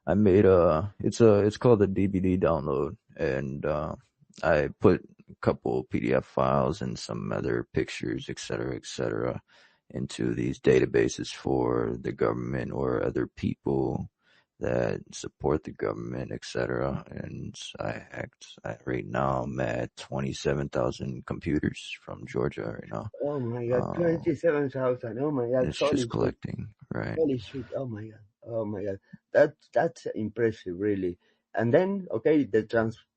I made it's called a DVD download, and I put a couple PDF files and some other pictures, etc., into these databases for the government or other people that support the government, etc. And right now I'm at 27,000 computers from Georgia right now. Oh my God, 27,000. Oh my God, It's holy just shit. collecting, right? Holy shit. Oh my God. Oh my God. That's impressive, really. And then, okay, the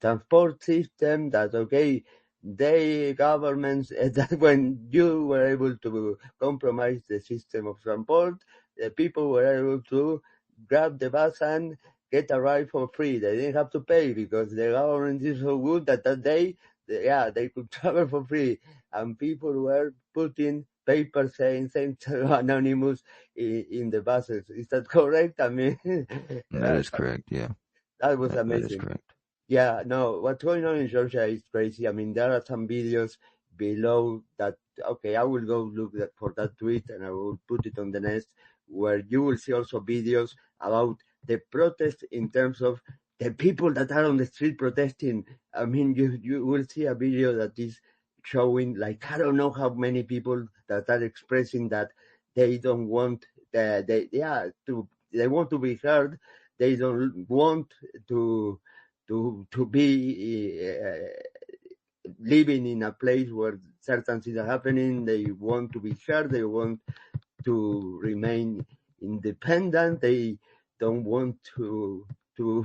transport system that, okay, they governments that when you were able to compromise the system of transport, the people were able to grab the bus and get a ride for free. They didn't have to pay because the government is so good that day, they could travel for free. And people were putting papers saying thanks anonymous in the buses. Is that correct? I mean, That is correct. Yeah, that was that is amazing. correct. Yeah, no, what's going on in Georgia is crazy. I mean, there are some videos below that, okay, I will go look for that tweet and I will put it on the nest where you will see also videos about the protest in terms of the people that are on the street protesting. I mean, you will see a video that is showing like, I don't know how many people that are expressing that they don't want, they want to be heard. They don't want to be living in a place where certain things are happening. They want to be heard. They want to remain independent. They don't want to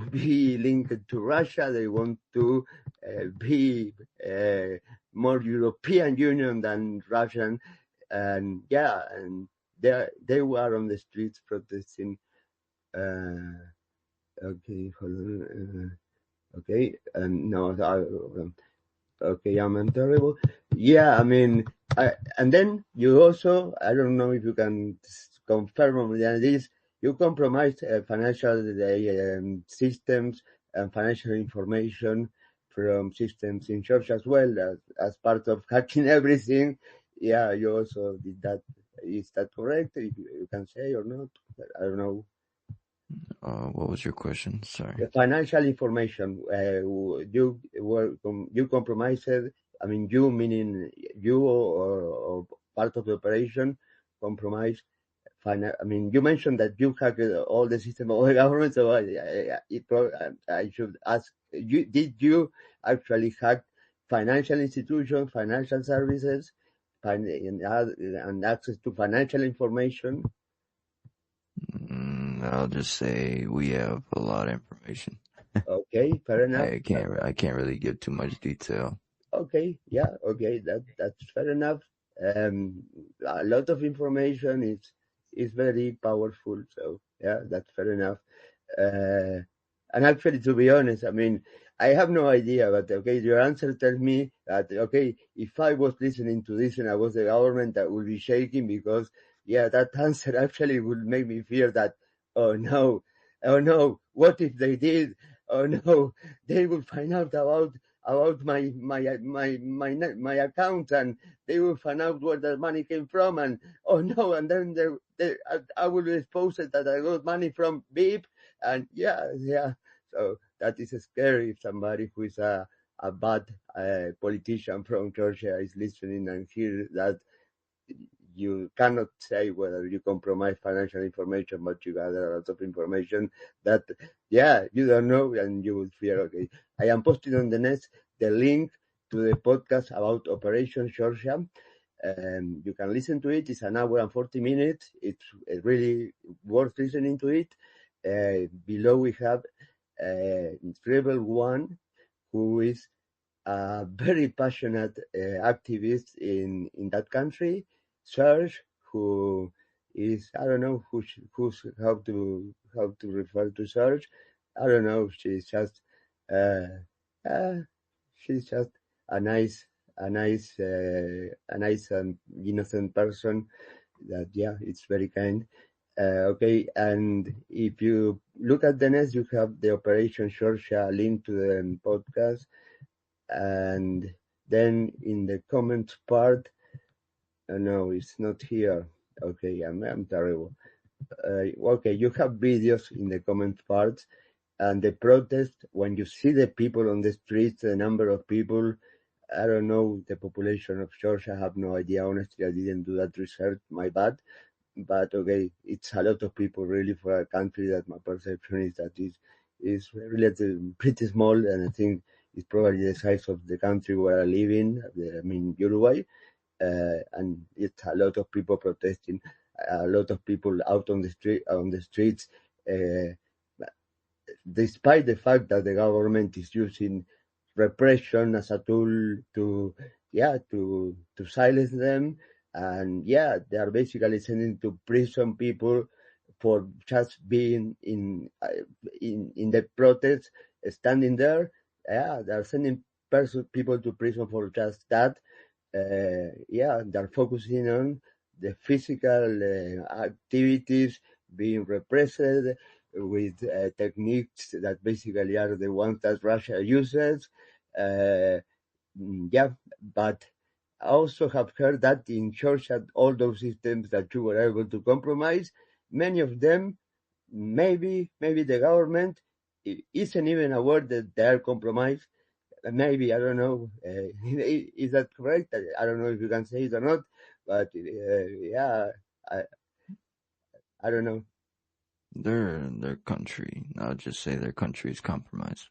be linked to Russia. They want to be more European Union than Russian. And they were on the streets protesting. Okay, hold on. Okay, and no, okay, I'm terrible. Yeah, I mean, and then you also, I don't know if you can confirm this, you compromised financial systems and financial information from systems in church as well as part of hacking everything. Yeah, you also did that. Is that correct? If you can say or not? I don't know. What was your question? Sorry. The financial information, you compromised. I mean, you meaning you or part of the operation compromised. I mean, you mentioned that you hacked all the system of the government, so I should ask you: did you actually hack financial institutions, financial services, and access to financial information? I'll just say we have a lot of information. Okay, fair enough. I can't really give too much detail. Okay, yeah, okay, that's fair enough. A lot of information is very powerful, so yeah, that's fair enough. And actually, to be honest, I mean, I have no idea, but okay, your answer tells me that okay, if I was listening to this and I was the government, I would be shaking because yeah, that answer actually would make me fear that oh no, what if they did? Oh no, they will find out about my account and they will find out where the money came from and oh no, and then I will expose it that I got money from Beep and yeah. So that is scary if somebody who is a bad politician from Georgia is listening and hear that you cannot say whether you compromise financial information, but you gather a lot of information that, you don't know, and you will fear. Okay, I am posting on the nest the link to the podcast about Operation Georgia. You can listen to it. It's an hour and 40 minutes. It's really worth listening to it. Below we have Rebel One, who is a very passionate activist in that country. Serge, who is I don't know who's how to refer to Serge. I don't know. Uh, uh, she's just a nice innocent person. That it's very kind. Okay, and if you look at the nest, you have the Operation Georgia link to the podcast, and then in the comments part, no, it's not here. Okay, I'm terrible. Okay, you have videos in the comment part, and the protest, when you see the people on the streets, the number of people, I don't know the population of Georgia, I have no idea, honestly, I didn't do that research, my bad, but okay, it's a lot of people really for a country that my perception is that is relatively pretty small, and I think it's probably the size of the country where I live in, I mean Uruguay, and it's a lot of people protesting, a lot of people out on the streets, despite the fact that the government is using repression as a tool to silence them. And they are basically sending to prison people for just being in the protest, standing there. They're sending people to prison for just that. They're focusing on the physical activities being repressed with techniques that basically are the ones that Russia uses. But I also have heard that in Georgia, all those systems that you were able to compromise, many of them, maybe the government isn't even aware that they are compromised. Maybe, I don't know. Is that correct? I don't know if you can say it or not, but I, I don't know. Their country. I'll just say their country is compromised.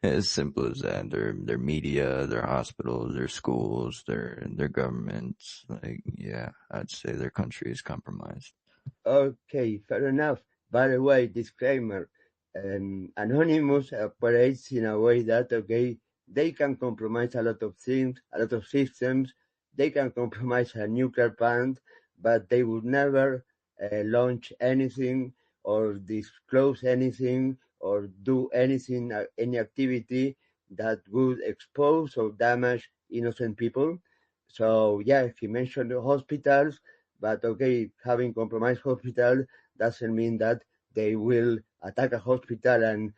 As simple as that. Their media, their hospitals, their schools, their governments. I'd say their country is compromised. Okay, fair enough. By the way, disclaimer, Anonymous operates in a way that, they can compromise a lot of things, a lot of systems. They can compromise a nuclear plant, but they would never launch anything or disclose anything or do anything, any activity that would expose or damage innocent people. So he mentioned the hospitals, but having compromised hospital doesn't mean that they will attack a hospital and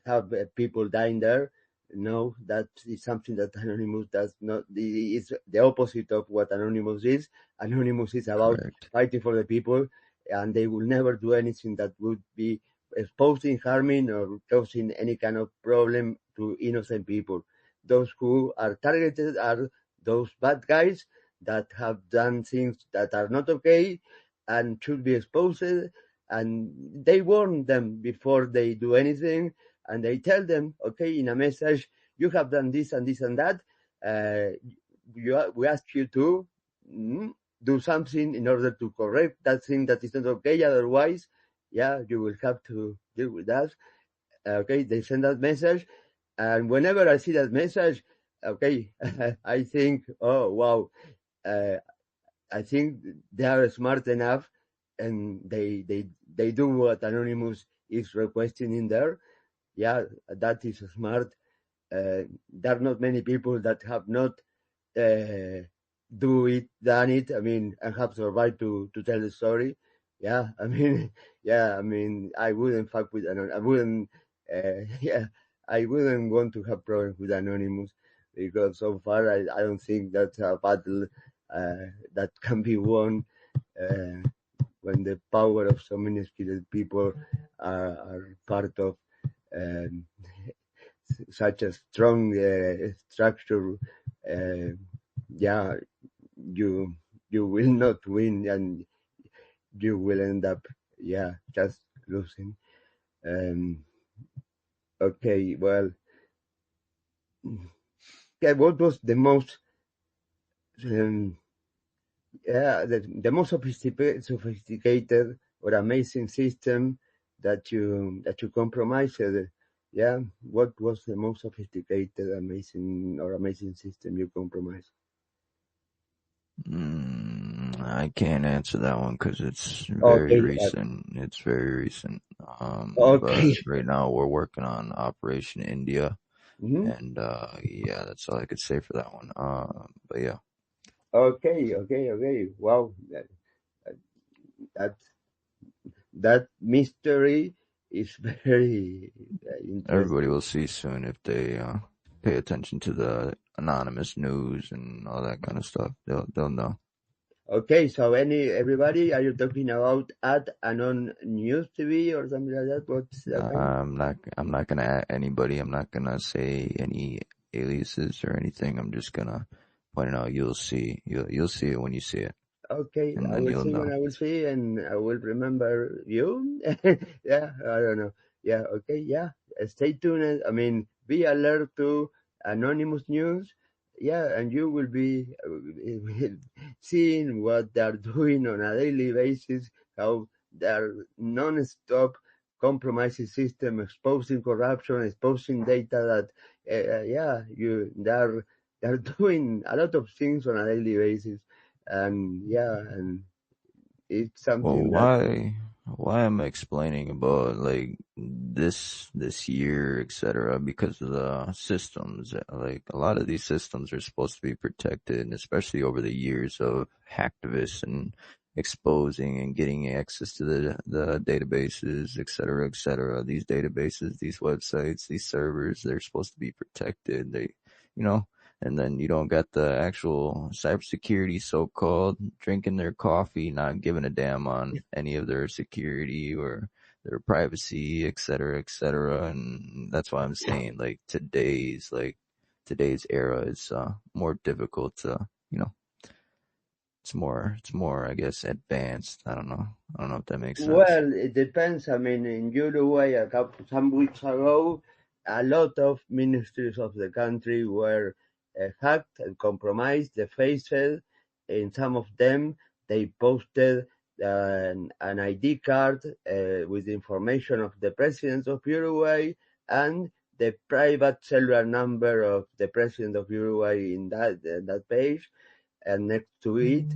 have people dying there. No, that is something that Anonymous does not. It's the opposite of what Anonymous is. Anonymous is about Correct. fighting for the people, and they will never do anything that would be exposing, harming, or causing any kind of problem to innocent people. Those who are targeted are those bad guys that have done things that are not okay and should be exposed. And they warn them before they do anything, and they tell them, in a message, you have done this and this and that. We ask you to do something in order to correct that thing that is not okay. Otherwise, you will have to deal with that. They send that message, and whenever I see that message, I think, oh wow, I think they are smart enough, and they do what Anonymous is requesting in there. That is smart. There are not many people that have not done it. I mean, and have survived to tell the story. I mean, I wouldn't fuck with Anonymous. I wouldn't. I wouldn't want to have problems with Anonymous, because so far I don't think that's a battle that can be won when the power of so many skilled people are part of such a strong structure. You will not win, and you will end up just losing. Well, what was the most the most sophisticated or amazing system that you compromised? What was the most sophisticated, amazing system you compromised? I can't answer that one because it's very recent. It's very recent. But right now we're working on Operation India, and that's all I could say for that one. But yeah. Okay. Wow, that mystery is very interesting. Everybody will see soon if they pay attention to the anonymous news and all that kind of stuff. They'll know. Okay, so everybody, are you talking about at Anon News TV or something like that? What's that? I'm not gonna add anybody. I'm not gonna say any aliases or anything. I'm just gonna point it out. You'll see it when you see it. Okay, and I then will you'll see know. when I will see, and I will remember you. I don't know. Okay, stay tuned. I mean, be alert to Anonymous News. And you will be seeing what they're doing on a daily basis, how they're non-stop compromising system, exposing corruption, exposing data that, they're doing a lot of things on a daily basis. And it's Well, something that, why am I explaining about like this year, etc.? Because of the systems. Like a lot of these systems are supposed to be protected, and especially over the years of hacktivists and exposing and getting access to the databases, etc., etc. These databases, these websites, these servers, they're supposed to be protected. You know, and then you don't got the actual cybersecurity so-called drinking their coffee, not giving a damn on any of their security or their privacy, et cetera, et cetera. And that's why I'm saying like today's era is more difficult to, it's more, I guess, advanced. I don't know if that makes sense. well, it depends. I mean, in Uruguay, some weeks ago, a lot of ministries of the country were hacked and compromised. The faces, in some of them, they posted an ID card with information of the president of Uruguay and the private cellular number of the president of Uruguay in that page, and next to it,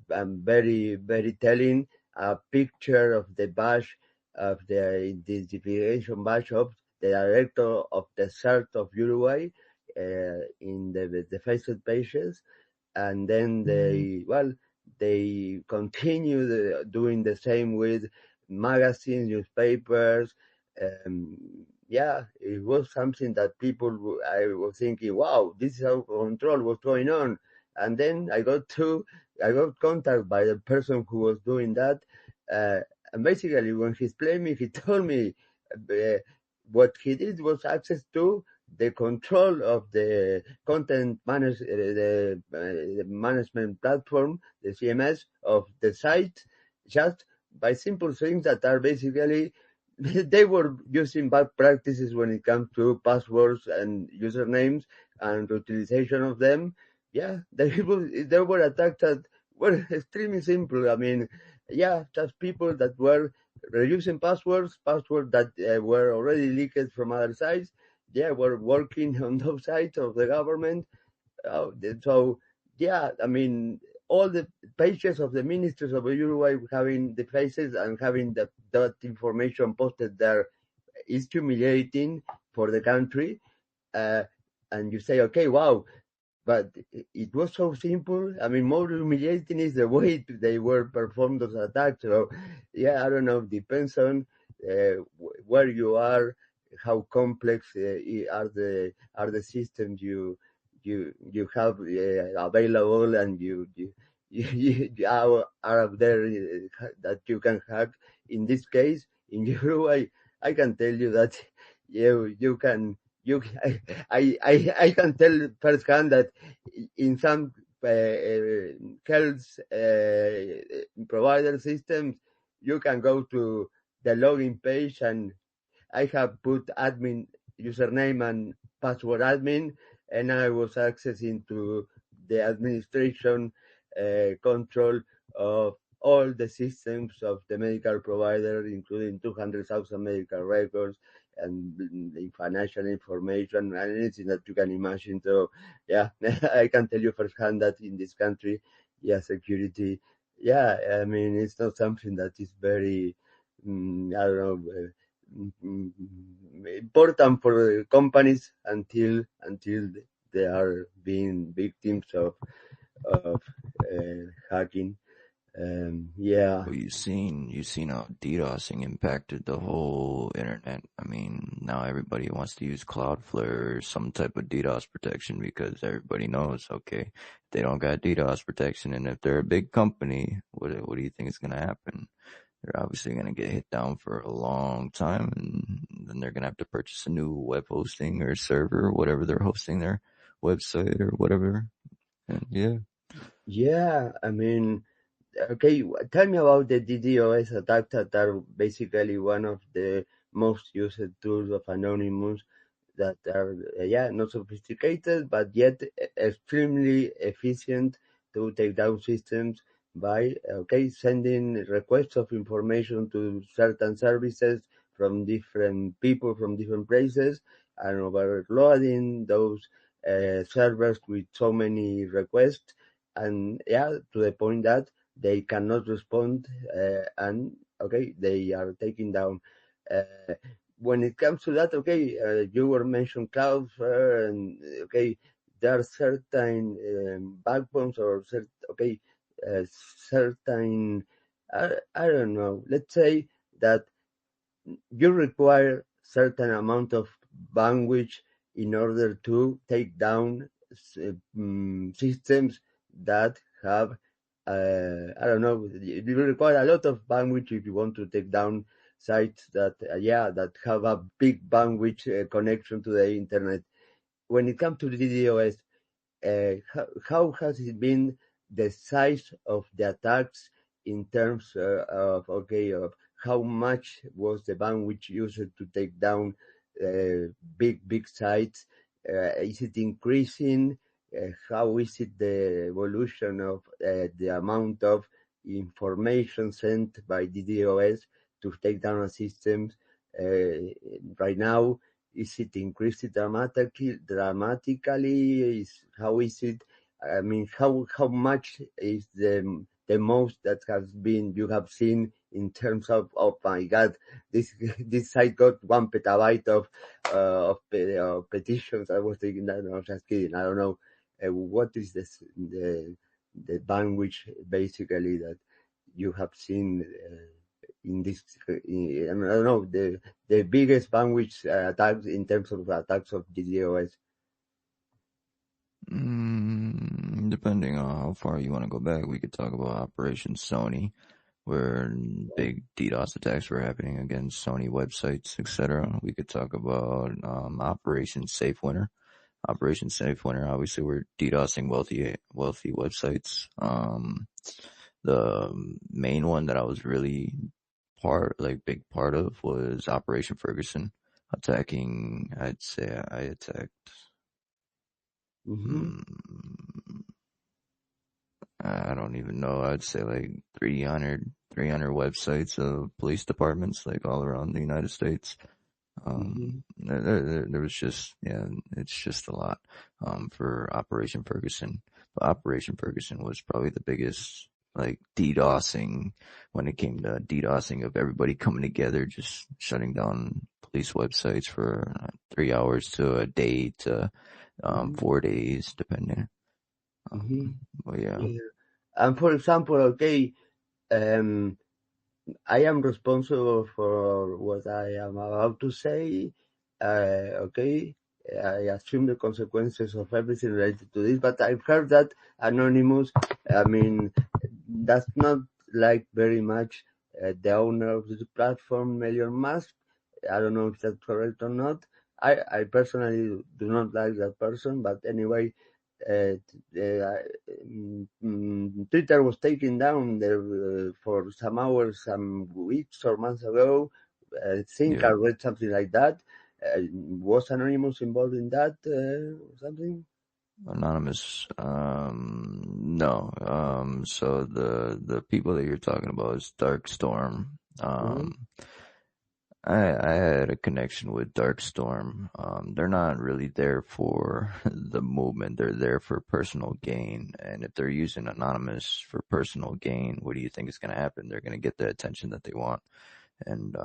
very, very telling, a picture of the badge, of the identification badge of the director of the CERT of Uruguay in the Facebook pages. And then they continue doing the same with magazines, newspapers. It was something that I was thinking, wow, this is out of control, what's going on? And then I got contacted by the person who was doing that. And basically, when he explained me, he told me what he did was access to the control of the the management platform, the CMS of the site, just by simple things that are basically they were using bad practices when it comes to passwords and usernames and utilization of them. Yeah, they were attacked that were extremely simple. I mean, just people that were reusing passwords that were already leaked from other sites. Were working on those sites of the government. So, I mean, all the pages of the ministers of Uruguay having the faces and having that information posted there is humiliating for the country. And you say, okay, wow, but it was so simple. I mean, more humiliating is the way they were performed those attacks. So, I don't know. Depends on where you are, how complex are the systems you have available, and you are out there that you can hack. In this case, in Uruguay, I can tell you that you can. I can tell firsthand that in some health provider systems, you can go to the login page, and I have put admin username and password admin, and I was accessing to the administration control of all the systems of the medical provider, including 200,000 medical records and the financial information and anything that you can imagine. So, I can tell you firsthand that in this country, security, I mean, it's not something that is very, I don't know, important for companies until they are being victims of hacking. Well, you've seen how DDoSing impacted the whole internet. I mean, now everybody wants to use Cloudflare or some type of DDoS protection because everybody knows, okay, they don't got DDoS protection, and if they're a big company, what do you think is going to happen? They're obviously going to get hit down for a long time, and then they're going to have to purchase a new web hosting or server or whatever they're hosting their website or whatever. And I mean, okay, tell me about the DDoS attacks that are basically one of the most used tools of Anonymous that are, not sophisticated, but yet extremely efficient to take down systems by, sending requests of information to certain services from different people from different places and overloading those servers with so many requests, and to the point that they cannot respond, and okay, they are taking down. When it comes to that, you were mentioned Cloudflare, and there are certain backbones or certain, I don't know, let's say that you require certain amount of bandwidth in order to take down systems that have, I don't know, you require a lot of bandwidth if you want to take down sites that, that have a big bandwidth connection to the internet. When it comes to DDoS, how has it been the size of the attacks in terms of how much was the bandwidth used to take down big sites? Is it increasing? How is it the evolution of the amount of information sent by DDoS to take down a system right now? Is it increasing dramatically? How is it? I mean, how much is the most that has been you have seen in terms of, oh my God, this site got 1 petabyte of petitions? I was thinking that, I was just kidding. I don't know. What is the bandwidth basically that you have seen in this? I don't know, the biggest bandwidth attacks in terms of attacks of DDoS. Depending on how far you want to go back, we could talk about Operation Sony, where big DDoS attacks were happening against Sony websites, etc. We could talk about Operation Safe Winter. Operation Safe Winter, obviously, we're DDoSing wealthy websites. The main one that I was really big part of was Operation Ferguson, attacking. I'd say I attacked. I don't even know. I'd say like 300 websites of police departments, like all around the United States. There was just, it's just a lot, for Operation Ferguson. But Operation Ferguson was probably the biggest, like, DDoSing, when it came to DDoSing of everybody coming together, just shutting down police websites for 3 hours to a day to 4 days, depending. But yeah. And for example, I am responsible for what I am about to say. I assume the consequences of everything related to this, but I've heard that Anonymous, does not like very much the owner of the platform, Elon Musk. I don't know if that's correct or not. I personally do not like that person, but anyway, Twitter was taken down there for some hours, some weeks or months ago. I think I read something like that. Was Anonymous involved in that or something? Anonymous, no. So the people that you're talking about is Darkstorm. I had a connection with Darkstorm. They're not really there for the movement. They're there for personal gain. And if they're using Anonymous for personal gain, what do you think is going to happen? They're going to get the attention that they want. And,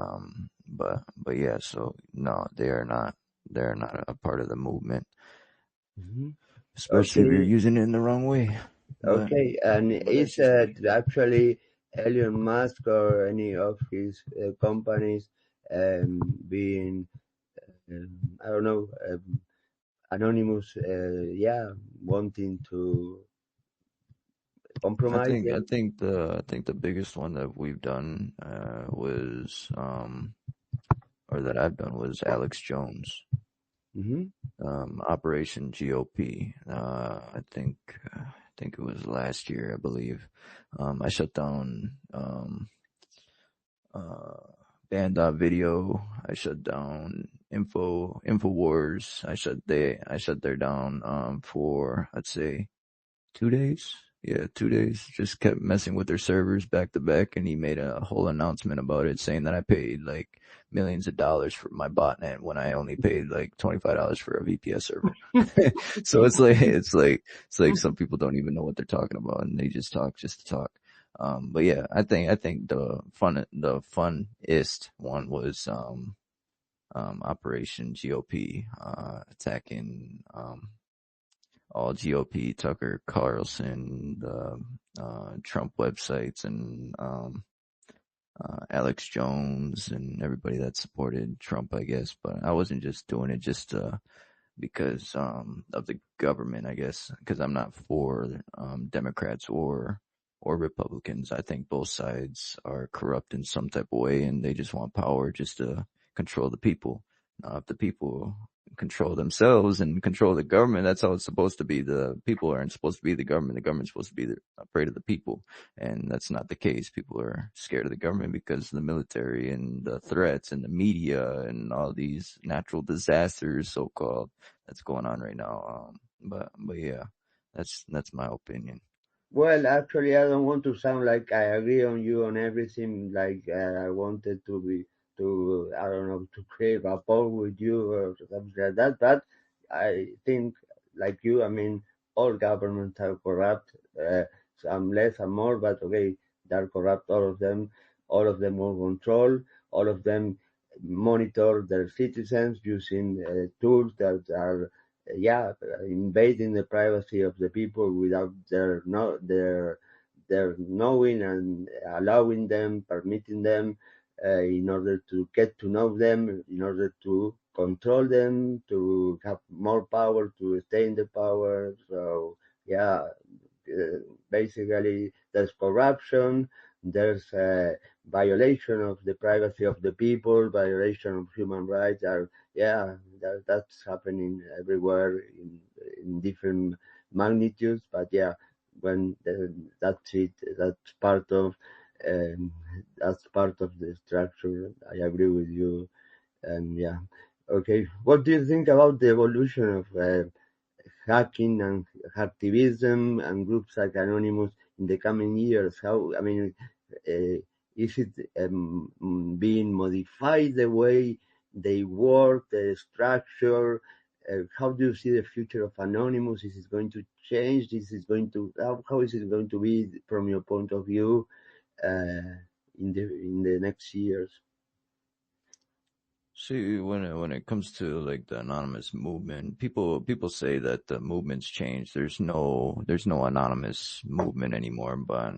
but yeah, so no, they're not a part of the movement. Especially if you're using it in the wrong way. Okay, and is actually Elon Musk or any of his companies being, I don't know, Anonymous, wanting to compromise? I think the biggest one that we've done was or that I've done was Alex Jones. Operation GOP. I think it was last year, I believe. I shut down Band.video. I shut down InfoWars. I shut their down for, I'd say, 2 days. Yeah, 2 days. Just kept messing with their servers back to back, and he made a whole announcement about it, saying that I paid like millions of dollars for my botnet when I only paid like $25 for a VPS server. So it's like some people don't even know what they're talking about and they just talk just to talk. But yeah, I think the funnest one was, Operation GOP, attacking, all GOP, Tucker Carlson, the, Trump websites and, Alex Jones and everybody that supported Trump, I guess. But I wasn't just doing it just, because, of the government, I guess, because I'm not for, Democrats or Republicans. I think both sides are corrupt in some type of way and they just want power just to control the people. Now, if the people control themselves and control the government, that's how it's supposed to be. The people aren't supposed to be the government. The government's supposed to be afraid of the people. And that's not the case. People are scared of the government because of the military and the threats and the media and all these natural disasters, so-called, that's going on right now. But yeah, that's my opinion. Well, actually, I don't want to sound like I agree on you on everything. Like I wanted I don't know, to create rapport with you or something like that. But I think, like you, I mean, all governments are corrupt. Some less, some more, but okay, they're corrupt. All of them. All of them want control. All of them monitor their citizens using tools that are, yeah, invading the privacy of the people without their knowing and allowing them, permitting them, in order to get to know them, in order to control them, to have more power, to stay in the power. So yeah, basically there's corruption, there's violation of the privacy of the people, violation of human rights. Yeah, that's happening everywhere in different magnitudes. But yeah, when that's it, um, that's part of the structure. I agree with you. And yeah, okay. What do you think about the evolution of hacking and hacktivism and groups like Anonymous in the coming years? How, I mean, is it being modified the way they work, the structure? How do you see the future of Anonymous? Is it going to change? How is it going to be from your point of view in the next years? See, when it comes to like the anonymous movement, people say that the movement's changed. There's no anonymous movement anymore, but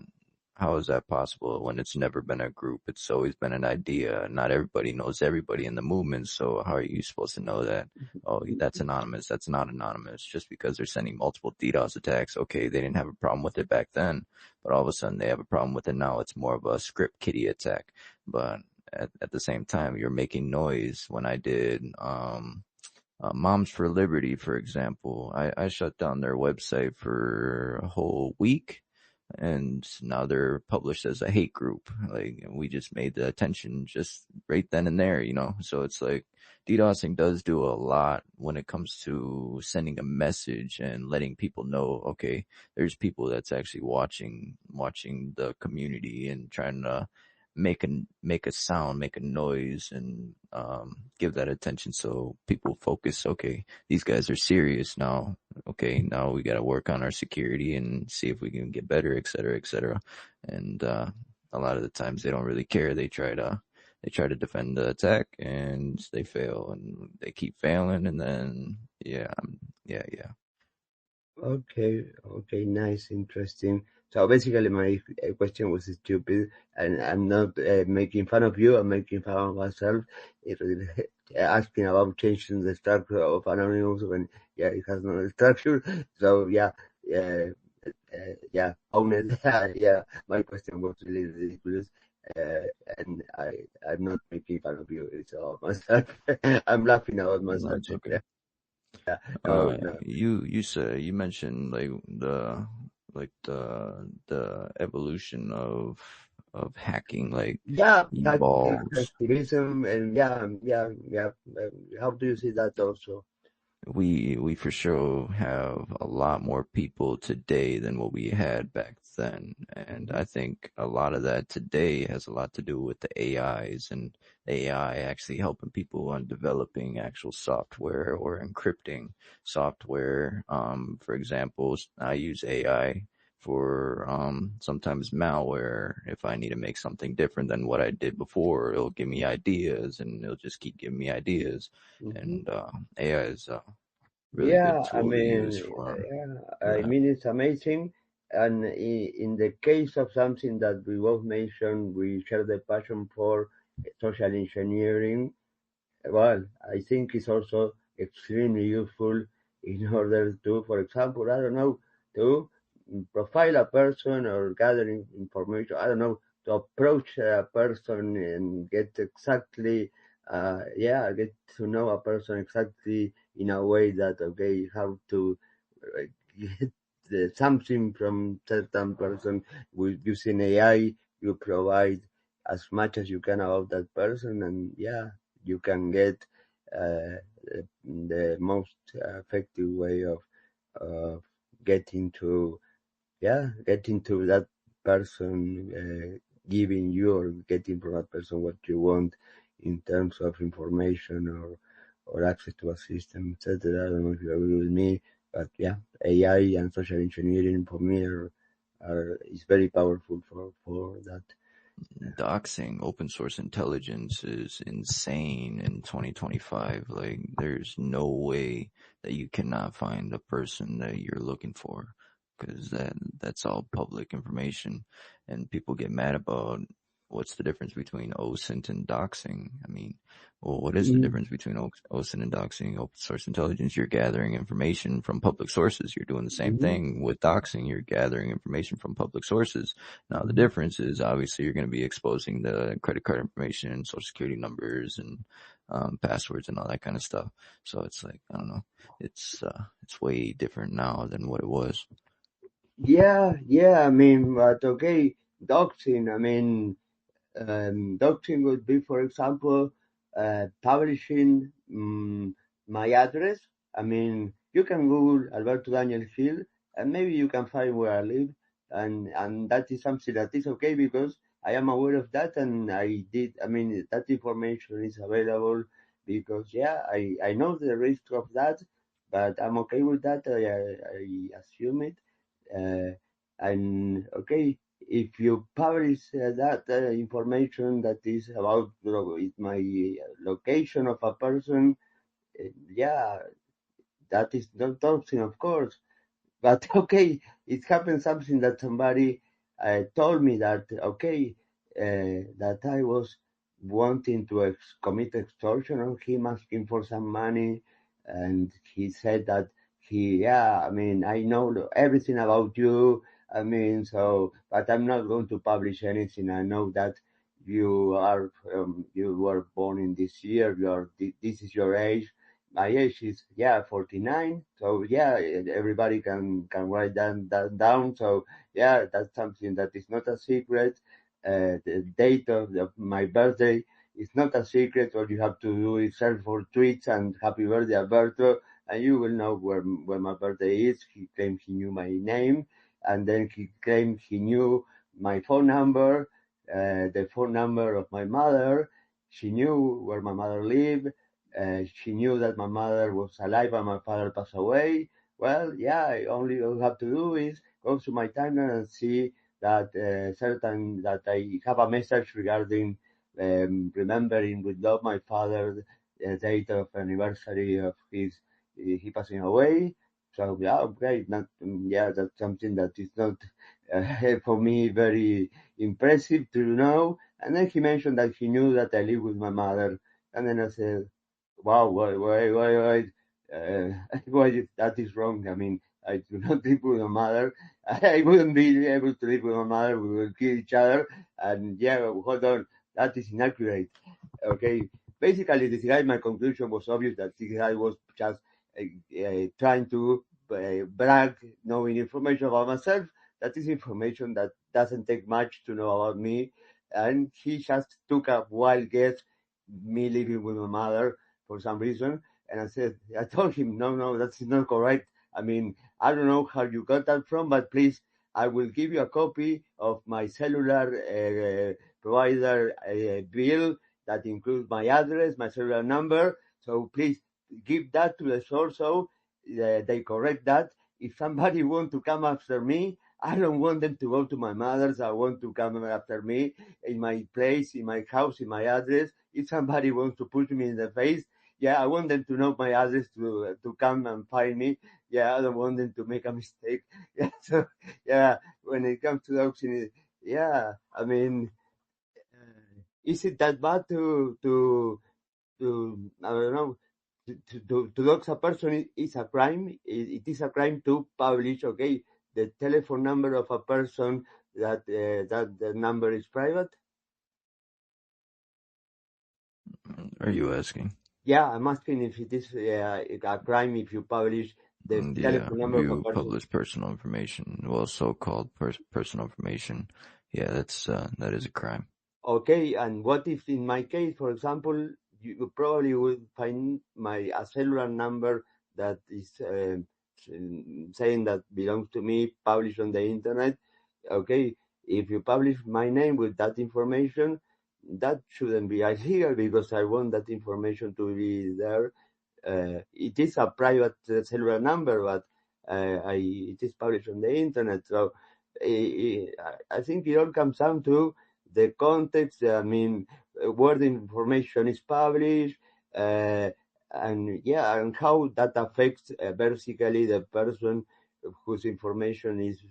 how is that possible when it's never been a group? It's always been an idea. Not everybody knows everybody in the movement, so how are you supposed to know that? Oh, that's anonymous. That's not anonymous. Just because they're sending multiple DDoS attacks, okay, they didn't have a problem with it back then, but all of a sudden they have a problem with it now. It's more of a script kiddie attack, but at the same time, you're making noise. When I did, Moms for Liberty, for example, I shut down their website for a whole week and now they're published as a hate group. Like, we just made the attention just right then and there, So it's like DDoSing does do a lot when it comes to sending a message and letting people know, okay, there's people that's actually watching the community and trying to make a sound, make a noise, and give that attention so people focus. Okay, these guys are serious now. Okay, now we got to work on our security and see if we can get better, et cetera, et cetera. And a lot of the times they don't really care. They try to defend the attack and they fail and they keep failing. And then yeah. Okay, nice, interesting. So basically, my question was stupid, and I'm not making fun of you. I'm making fun of myself. Asking about changing the structure of Anonymous when it has no structure. So own it. Yeah, my question was really ridiculous, and I'm not making fun of you. It's about myself. I'm laughing about No, myself. it's okay. Yeah, no, no. You mentioned the evolution of hacking, like, Yeah, evolves. activism, and yeah. How do you see that also? we for sure have a lot more people today than what we had back then. And I think a lot of that today has a lot to do with the AIs and AI actually helping people on developing actual software or encrypting software. For example, I use AI for sometimes malware. If I need to make something different than what I did before, it'll give me ideas and it'll just keep giving me ideas. Hmm. And AI is a really good Yeah, I tool to use mean, for I that. mean, it's amazing. And in the case of something that we both mentioned, we share the passion for social engineering. Well, I think it's also extremely useful in order to, for example, I don't know, to profile a person or gathering information. I don't know, to approach a person and get exactly, get to know a person exactly in a way that, okay, how to get something from certain person with using AI. You provide as much as you can about that person, and yeah, you can get uh, the most effective way of getting to getting to that person, giving you or getting from that person what you want in terms of information or access to a system, etc. I don't know if you agree with me, but yeah, AI and social engineering for me are is very powerful for that. Doxing open source intelligence is insane in 2025. Like, there's no way that you cannot find the person that you're looking for because that's all public information. And people get mad about what's the difference between OSINT and doxing. I mean, well, what is the Mm-hmm. difference between OSINT and doxing? Open source intelligence, you're gathering information from public sources. You're doing the same Mm-hmm. thing with doxing. You're gathering information from public sources. Now, the Mm-hmm. difference is obviously you're going to be exposing the credit card information, social security numbers, and passwords and all that kind of stuff. So it's like, I don't know, it's way different now than what it was. Yeah. I mean, but okay, doxing. I mean, doxing would be, for example, publishing my address. I mean, you can Google Alberto Daniel Hill, and maybe you can find where I live, and that is something that is okay because I am aware of that, and I did. I mean, that information is available because yeah, I know the risk of that, but I'm okay with that. I assume it. And okay, if you publish that information that is about my location of a person, yeah, that is not something, of course. But okay, it happened something that somebody told me that okay, that I was wanting to commit extortion on him, asking for some money, and he said that I mean, I know everything about you. I mean, so, but I'm not going to publish anything. I know that you were born in this year. This is your age. My age is 49. So yeah, everybody can write that down. So yeah, that's something that is not a secret. The date of my birthday is not a secret. All you have to do is search for tweets and happy birthday Alberto, and you will know where my birthday is. He claimed he knew my name, and then he claimed he knew my phone number, the phone number of my mother. She knew where my mother lived. She knew that my mother was alive and my father passed away. Well, yeah, only all you have to do is go to my timeline and see that that I have a message regarding remembering with love my father, the date of anniversary of his he passing away. So yeah, okay, yeah, that's something that is not for me very impressive to know. And then he mentioned that he knew that I live with my mother, and then I said, wow, wait. That is wrong. I mean, I do not live with my mother. I wouldn't be able to live with my mother. We will kill each other. And yeah, hold on. That is inaccurate. Okay. Basically, this guy, my conclusion was obvious that this guy was just trying to brag, knowing information about myself. That is information that doesn't take much to know about me. And he just took a wild guess, me living with my mother for some reason. And I told him, no, that's not correct. I mean, I don't know how you got that from, but please, I will give you a copy of my cellular provider bill that includes my address, my cellular number. So please give that to the source so they correct that. If somebody want to come after me, I don't want them to go to my mother's. I want to come after me in my place, in my house, in my address. If somebody wants to put me in the face, yeah, I want them to know my address to come and find me. Yeah, I don't want them to make a mistake. Yeah, so yeah, when it comes to doxing, yeah, I mean, is it that bad to I don't know to dox a person is a crime? It is a crime to publish, okay, the telephone number of a person that the number is private. Are you asking? Yeah, I'm asking if it is a crime if you publish the Yeah, telephone if number of a you person. publish personal information, well, so-called personal information, yeah, that is a crime. Okay, and what if in my case, for example, you probably would find a cellular number that is saying that belongs to me, published on the internet. Okay, if you publish my name with that information, that shouldn't be illegal because I want that information to be there. It is a private cellular number, but it is published on the internet. So I think it all comes down to the context. I mean, where the information is published, and yeah, and how that affects basically the person whose information is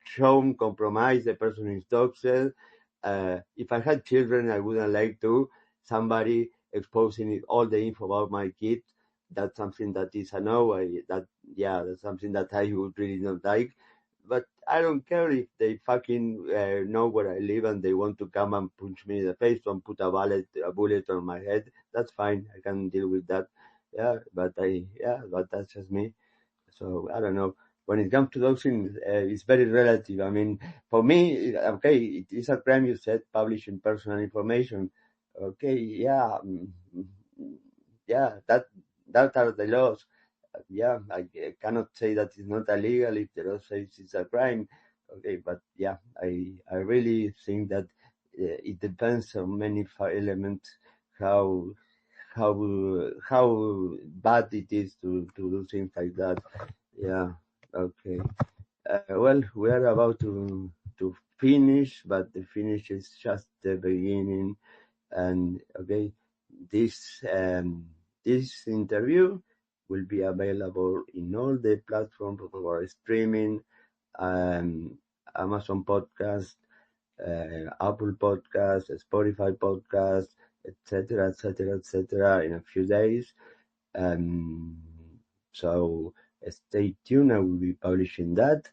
shown, compromised, the person is doxed. If I had children, I wouldn't like to somebody exposing all the info about my kids. That's something that is a no. That's something that I would really not like. But I don't care if they fucking know where I live and they want to come and punch me in the face and put a bullet on my head. That's fine. I can deal with that. But that's just me. So I don't know. When it comes to those things, it's very relative. I mean, for me, okay, it is a crime. You said publishing personal information. Okay, yeah, yeah, that are the laws. Yeah, I cannot say that it's not illegal if the law says it's a crime. Okay, but yeah, I really think that it depends on many elements how how bad it is to do things like that. Yeah. Okay. Well, we are about to finish, but the finish is just the beginning. And okay, this this interview will be available in all the platforms for streaming, um, Amazon Podcast, Apple Podcast, Spotify Podcast, etc., etc., etc. in a few days. Um, so stay tuned. I will be publishing that,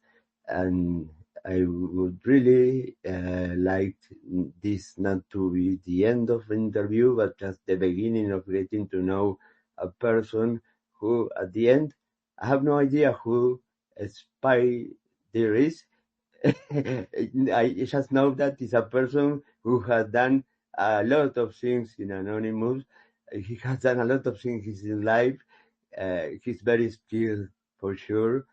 and I would really like this not to be the end of the interview, but just the beginning of getting to know a person who, at the end, I have no idea who a spy there is. I just know that it's a person who has done a lot of things in Anonymous. He has done a lot of things in his life. He's very skilled for sure.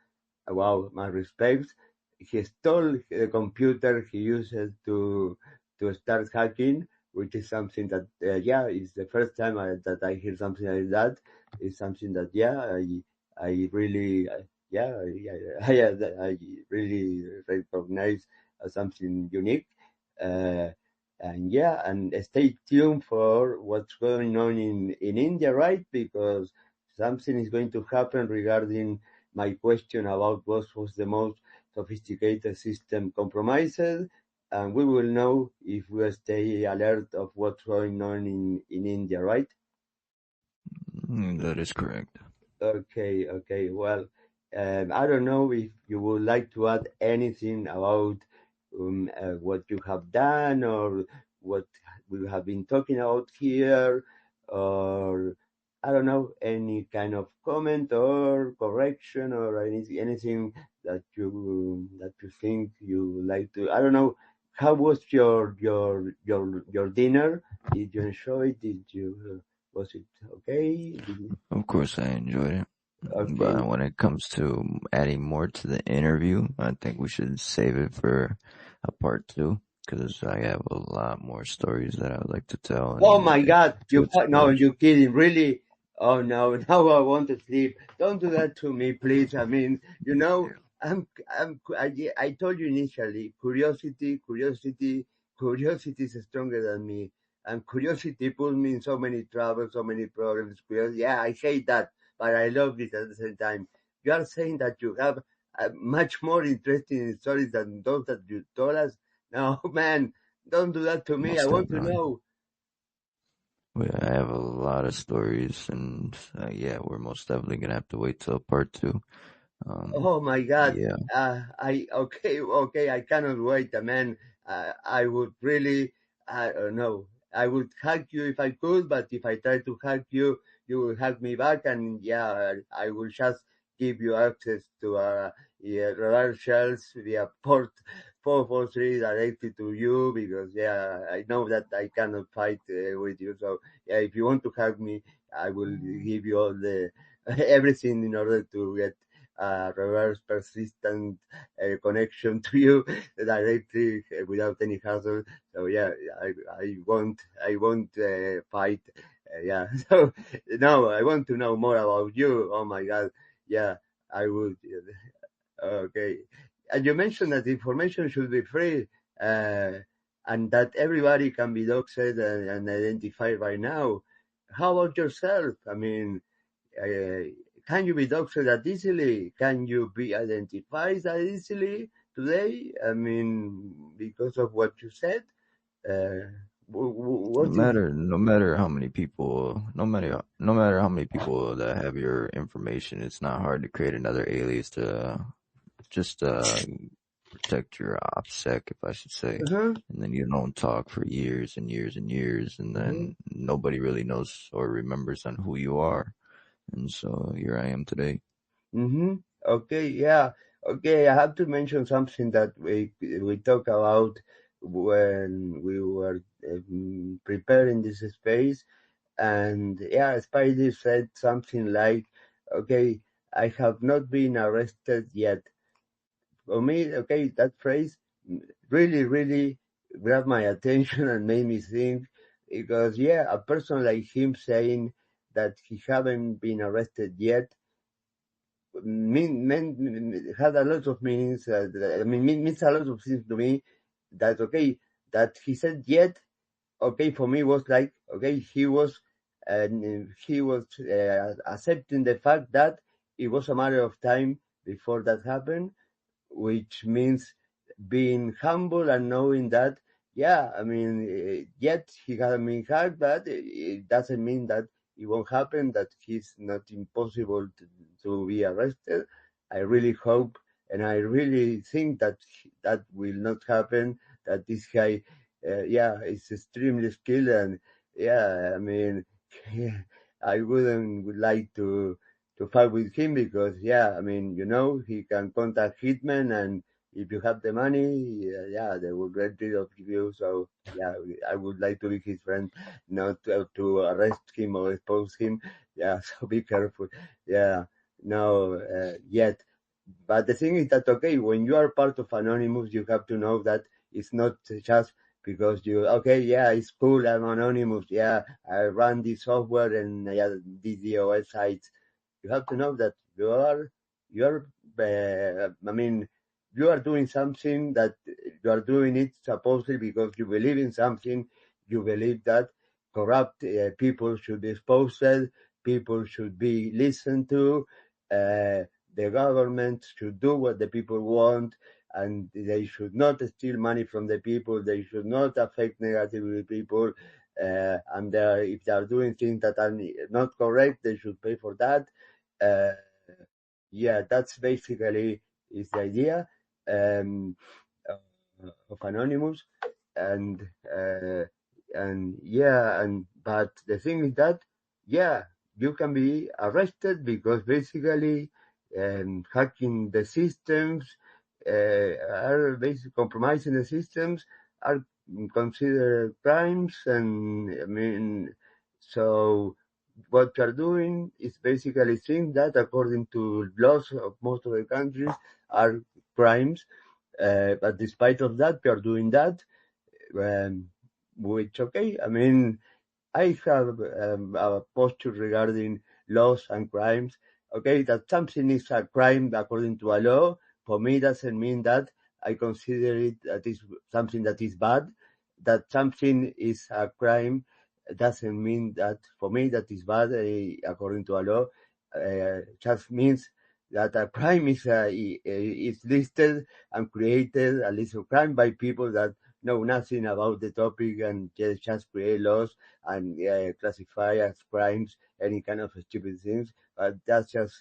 Wow, my respects. He stole the computer he uses to start hacking, which is something that is the first time that I hear something like that. It's something that I really I really recognize as something unique. Uh, and stay tuned for what's going on in India, right? Because something is going to happen regarding my question about what was the most sophisticated system compromised, and we will know if we stay alert of what's going on in India, right? That is correct. Okay. Well, I don't know if you would like to add anything about what you have done or what we have been talking about here, or I don't know, any kind of comment or correction or anything that you think you would like to. I don't know. How was your dinner? Did you enjoy it? Did you? Was it okay? Of course, I enjoyed it. Okay. But when it comes to adding more to the interview, I think we should save it for a part 2 because I have a lot more stories that I would like to tell Oh and my God! to No, explore. you're kidding, really? Oh no! Now I want to sleep. Don't do that to me, please. I mean, I told you initially, curiosity is stronger than me, and curiosity puts me in so many troubles, so many problems. Yeah, I hate that, but I love it at the same time. You are saying that you have much more interesting stories than those that you told us. No, man, don't do that to me. I Most want to definitely. know. I have a lot of stories and yeah, we're most definitely gonna have to wait till part 2. Oh my God. Yeah, Okay, I cannot wait, man. I would really, I don't know. I would hug you if I could, but if I try to hug you, you will hug me back, and yeah, I will just give you access to yeah, radar shells via port 443 directly to you because yeah, I know that I cannot fight with you. So yeah, if you want to hug me, I will give you all the everything in order to get reverse persistent connection to you directly without any hassle. So yeah, I won't fight. Yeah. So no, I want to know more about you. Oh my God. Yeah, I would. Okay. And you mentioned that information should be free, uh, and that everybody can be doxed and identified by now. How about yourself? I mean, uh, can you be doxed that easily? Can you be identified that easily today? I mean, because of what you said, uh, what is? no matter how many people that have your information, it's not hard to create another alias to just protect your OPSEC, if I should say. Uh-huh, And then you don't talk for years and years and years, and uh-huh. then nobody really knows or remembers on who you are. And so here I am today. Mm-hmm. Okay, yeah. Okay, I have to mention something that we talked about when we were preparing this space, and yeah, Spidey said something like, "Okay, I have not been arrested yet." For me, okay, that phrase really, really grabbed my attention and made me think because yeah, a person like him saying that he haven't been arrested yet had a lot of meanings. I mean, means a lot of things to me. That okay, that he said yet. Okay, for me was like okay, he was accepting the fact that it was a matter of time before that happened, which means being humble and knowing that, yeah, I mean, yet he hasn't been hacked, but it doesn't mean that it won't happen, that he's not impossible to be arrested. I really hope and I really think that that will not happen, that this guy, yeah, is extremely skilled and, yeah, I mean, I wouldn't like to fight with him because, yeah, I mean, he can contact hitmen and if you have the money, yeah, they will get rid of you. So, yeah, I would like to be his friend, not to arrest him or expose him. Yeah, so be careful. Yeah, no, yet. But the thing is that, okay, when you are part of Anonymous, you have to know that it's not just because okay, yeah, it's cool, I'm Anonymous, yeah, I run this software and yeah, these DOS sites. You have to know that you are, I mean, you are doing something that you are doing it supposedly because you believe in something. You believe that corrupt people should be exposed, people should be listened to, the government should do what the people want, and they should not steal money from the people. They should not affect negatively people. And if they are doing things that are not correct, they should pay for that. Uh, yeah, that's basically is the idea um, of Anonymous, and uh, and yeah, and but the thing is that yeah, you can be arrested because basically hacking the systems are basically compromising the systems are considered crimes, and I mean so. what you are doing is basically things that, according to laws of most of the countries, are crimes. But despite of that, you are doing that, which, okay, I mean, I have a posture regarding laws and crimes. Okay, that something is a crime according to a law, for me doesn't mean that I consider it that is something that is bad. That something is a crime doesn't mean that for me that is bad according to a law. Just means that a crime is listed and created a list of crime by people that know nothing about the topic and just create laws and classify as crimes any kind of stupid things. But that's just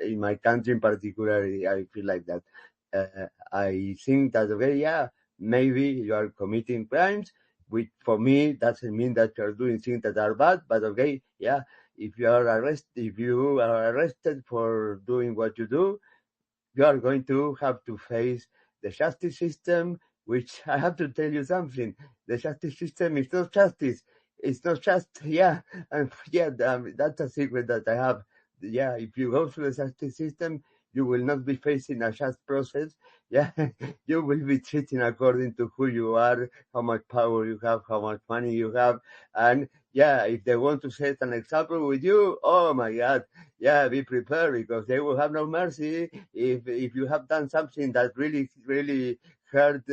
in my country in particular. I feel like that. I think that, okay, yeah, maybe you are committing crimes, which for me doesn't mean that you are doing things that are bad. But okay, yeah, if you are arrested for doing what you do, you are going to have to face the justice system, which I have to tell you something. The justice system is not justice. It's not just, yeah, and yeah, that's a secret that I have. Yeah, if you go through the justice system, you will not be facing a just process. Yeah, you will be treated according to who you are, how much power you have, how much money you have. And yeah, if they want to set an example with you, oh my God, yeah, be prepared because they will have no mercy if you have done something that really hurt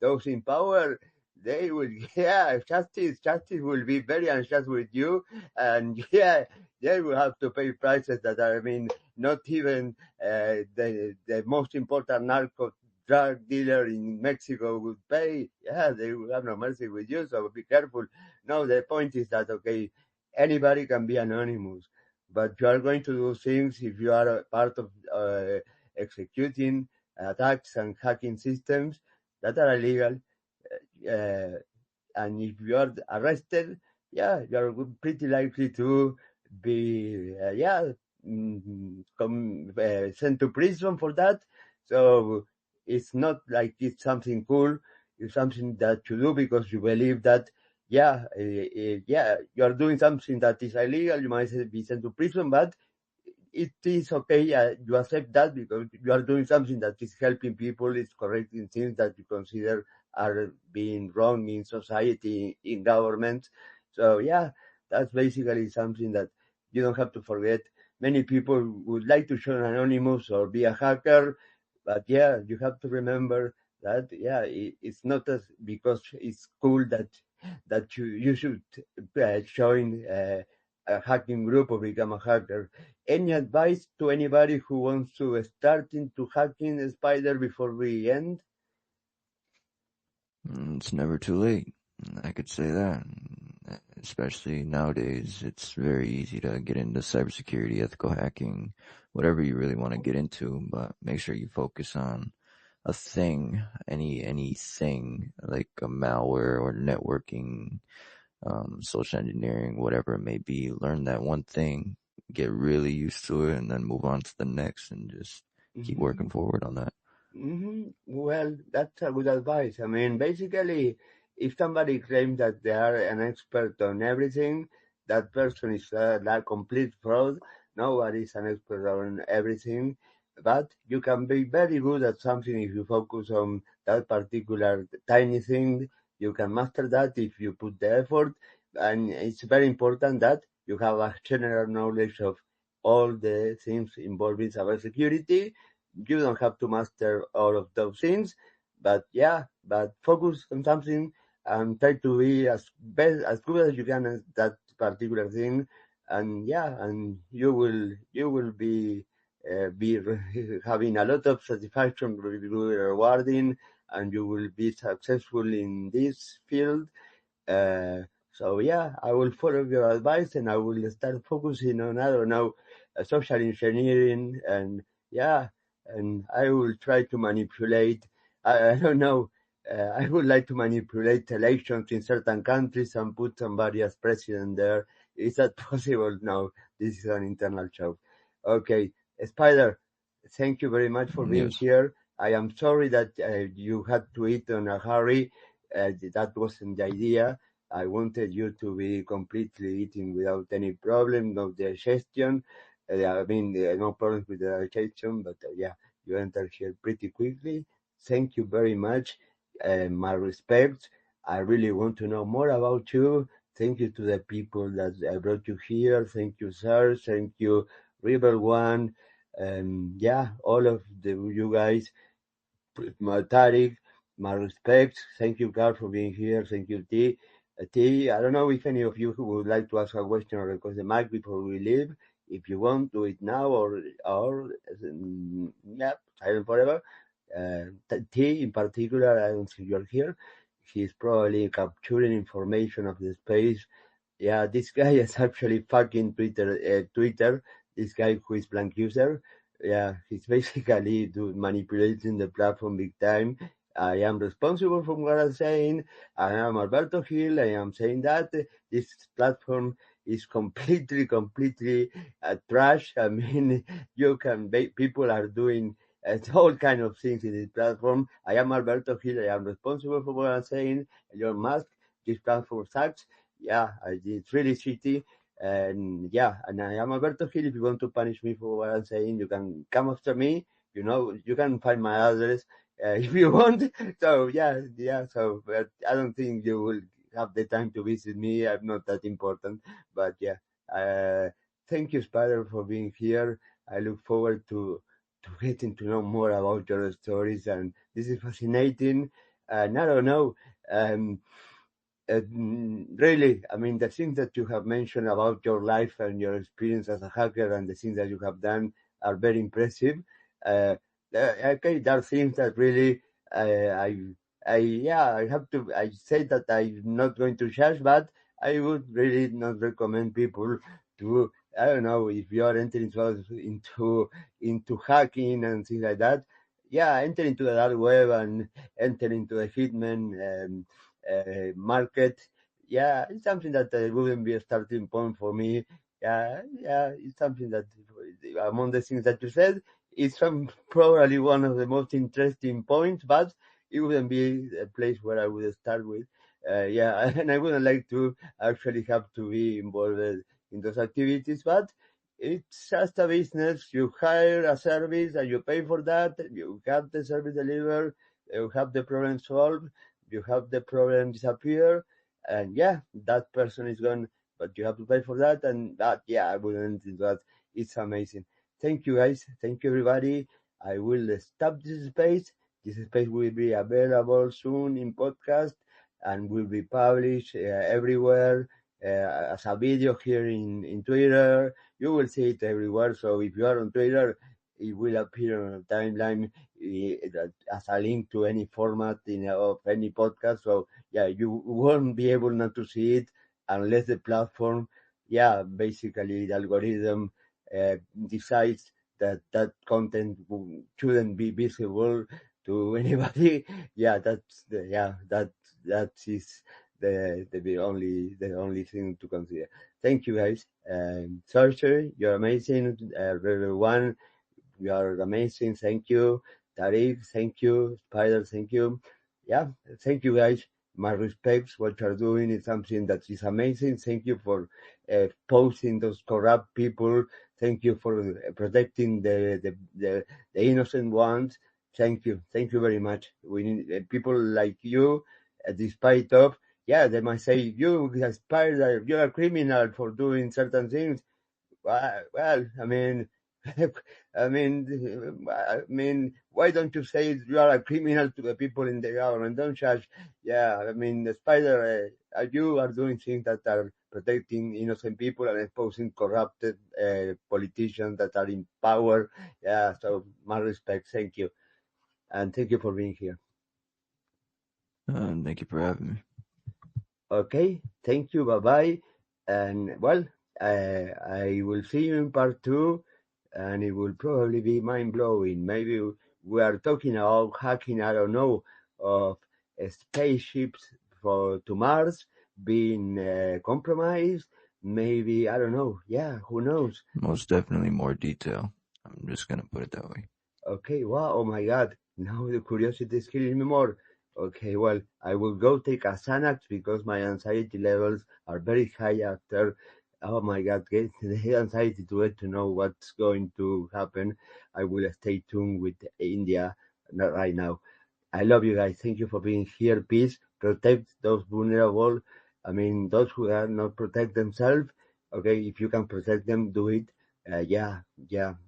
those in power. They will, yeah, justice will be very unjust with you, and yeah, they will have to pay prices that are, I mean, not even the most important narco drug dealer in Mexico would pay. Yeah, they will have no mercy with you, so be careful. No, the point is that, okay, anybody can be anonymous, but you are going to do things if you are a part of executing attacks and hacking systems that are illegal. Uh, and if you are arrested, yeah, you are pretty likely to be, sent to prison for that. So it's not like it's something cool. It's something that you do because you believe that, yeah, you are doing something that is illegal. You might be sent to prison, but it is okay. You accept that because you are doing something that is helping people, is correcting things that you consider are being wrong in society, in government. So yeah, that's basically something that you don't have to forget. Many people would like to join Anonymous or be a hacker, but yeah, you have to remember that it's not as because it's cool that you should join a hacking group or become a hacker. Any advice to anybody who wants to start into hacking Spider before we end? It's never too late. I could say that. Especially nowadays, it's very easy to get into cybersecurity, ethical hacking, whatever you really want to get into, but make sure you focus on a thing, anything like a malware or networking, social engineering, whatever it may be. Learn that one thing, get really used to it, and then move on to the next and just keep Mm-hmm. working forward on that. Well, that's a good advice. I mean, basically, if somebody claims that they are an expert on everything, that person is like complete fraud. Nobody is an expert on everything, but you can be very good at something if you focus on that particular tiny thing. You can master that if you put the effort, and it's very important that you have a general knowledge of all the things involving cybersecurity. You don't have to master all of those things, but yeah, but focus on something and try to be as good as you can at that particular thing, and yeah, and you will be having a lot of satisfaction, will be rewarding, and you will be successful in this field. uh, so yeah, I will follow your advice and I will start focusing on, I don't know, social engineering, and yeah, and I will try to manipulate. I don't know. I would like to manipulate elections in certain countries and put somebody as president there. Is that possible? No, this is an internal joke. Okay, Spider, thank you very much for being Yes. here. I am sorry that you had to eat in a hurry. That wasn't the idea. I wanted you to be completely eating without any problem, no digestion. No problems with the digestion, but you entered here pretty quickly. Thank you very much. My respect. I really want to know more about you. Thank you to the people that brought you here. Thank you, sir. Thank you, River One. All of you guys. Tariq, my respects. Thank you, Carl, for being here. Thank you, T. T, I don't know if any of you who would like to ask a question or request the mic before we leave. If you want, do it now or silent forever. T in particular, I don't think you're here. He's probably capturing information of the space. Yeah, this guy is actually fucking Twitter. This guy who is blank user. Yeah, he's basically manipulating the platform big time. I am responsible for what I'm saying. I am Alberto Gil. I am saying that this platform is completely trash. I mean, people are doing all kind of things in this platform. I am Alberto Gil. I am responsible for what I'm saying. Elon Musk, this platform sucks. Yeah, it's really shitty. And I am Alberto Gil. If you want to punish me for what I'm saying, you can come after me. You can find my address if you want. So but I don't think you will have the time to visit me. I'm not that important. But thank you, Spider, for being here. I look forward to getting to know more about your stories, and this is fascinating. And I don't know. Really, I mean, the things that you have mentioned about your life and your experience as a hacker and the things that you have done are very impressive. Okay, there are things that really, I say that I'm not going to judge, but I would really not recommend people to, I don't know, if you are entering into hacking and things like that. Yeah, enter into the dark web and enter into the hitman, market. Yeah, it's something that wouldn't be a starting point for me. It's something that among the things that you said, it's probably one of the most interesting points, but it wouldn't be a place where I would start with. And I wouldn't like to actually have to be involved in those activities, but it's just a business. You hire a service and you pay for that. You have the service delivered. You have the problem solved. You have the problem disappear, and that person is gone, but you have to pay for that, and that, I wouldn't do that. It's amazing. Thank you, guys. Thank you, everybody. I will stop this space. This space will be available soon in podcast and will be published everywhere as a video here in Twitter. You will see it everywhere. So if you are on Twitter, it will appear on the timeline as a link to any format of any podcast. So you won't be able not to see it unless the platform, basically the algorithm decides that content shouldn't be visible to anybody. That is the only thing to consider. Thank you, guys. Sorcery, you're amazing. Everyone, you are amazing. Thank you. Tariq, thank you. Spider, thank you. Thank you, guys. My respects. What you're doing is something that is amazing. Thank you for posting those corrupt people. Thank you for protecting the innocent ones. Thank you. Thank you very much. We need people like you, despite of, they might say, you, Spider, you're a criminal for doing certain things. Well, I mean, why don't you say you are a criminal to the people in the government? Don't judge. The Spider, you are doing things that are protecting innocent people and exposing corrupted politicians that are in power. So my respect. Thank you. And thank you for being here. Thank you for having me. Okay. Thank you. Bye-bye. And well, I will see you in part 2, and it will probably be mind-blowing. Maybe we are talking about hacking, I don't know, of spaceships to Mars being compromised. Maybe, I don't know. Who knows? Most definitely more detail. I'm just going to put it that way. Okay, wow, oh my God. Now the curiosity is killing me more. Okay, well, I will go take a Xanax because my anxiety levels are very high after, oh my God, get the anxiety to get to know what's going to happen. I will stay tuned with India right now. I love you guys. Thank you for being here. Please protect those vulnerable. I mean, those who cannot protect themselves. Okay, if you can protect them, do it. Yeah.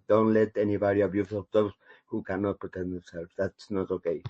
Don't let anybody abuse of those who cannot protect themselves. That's not okay.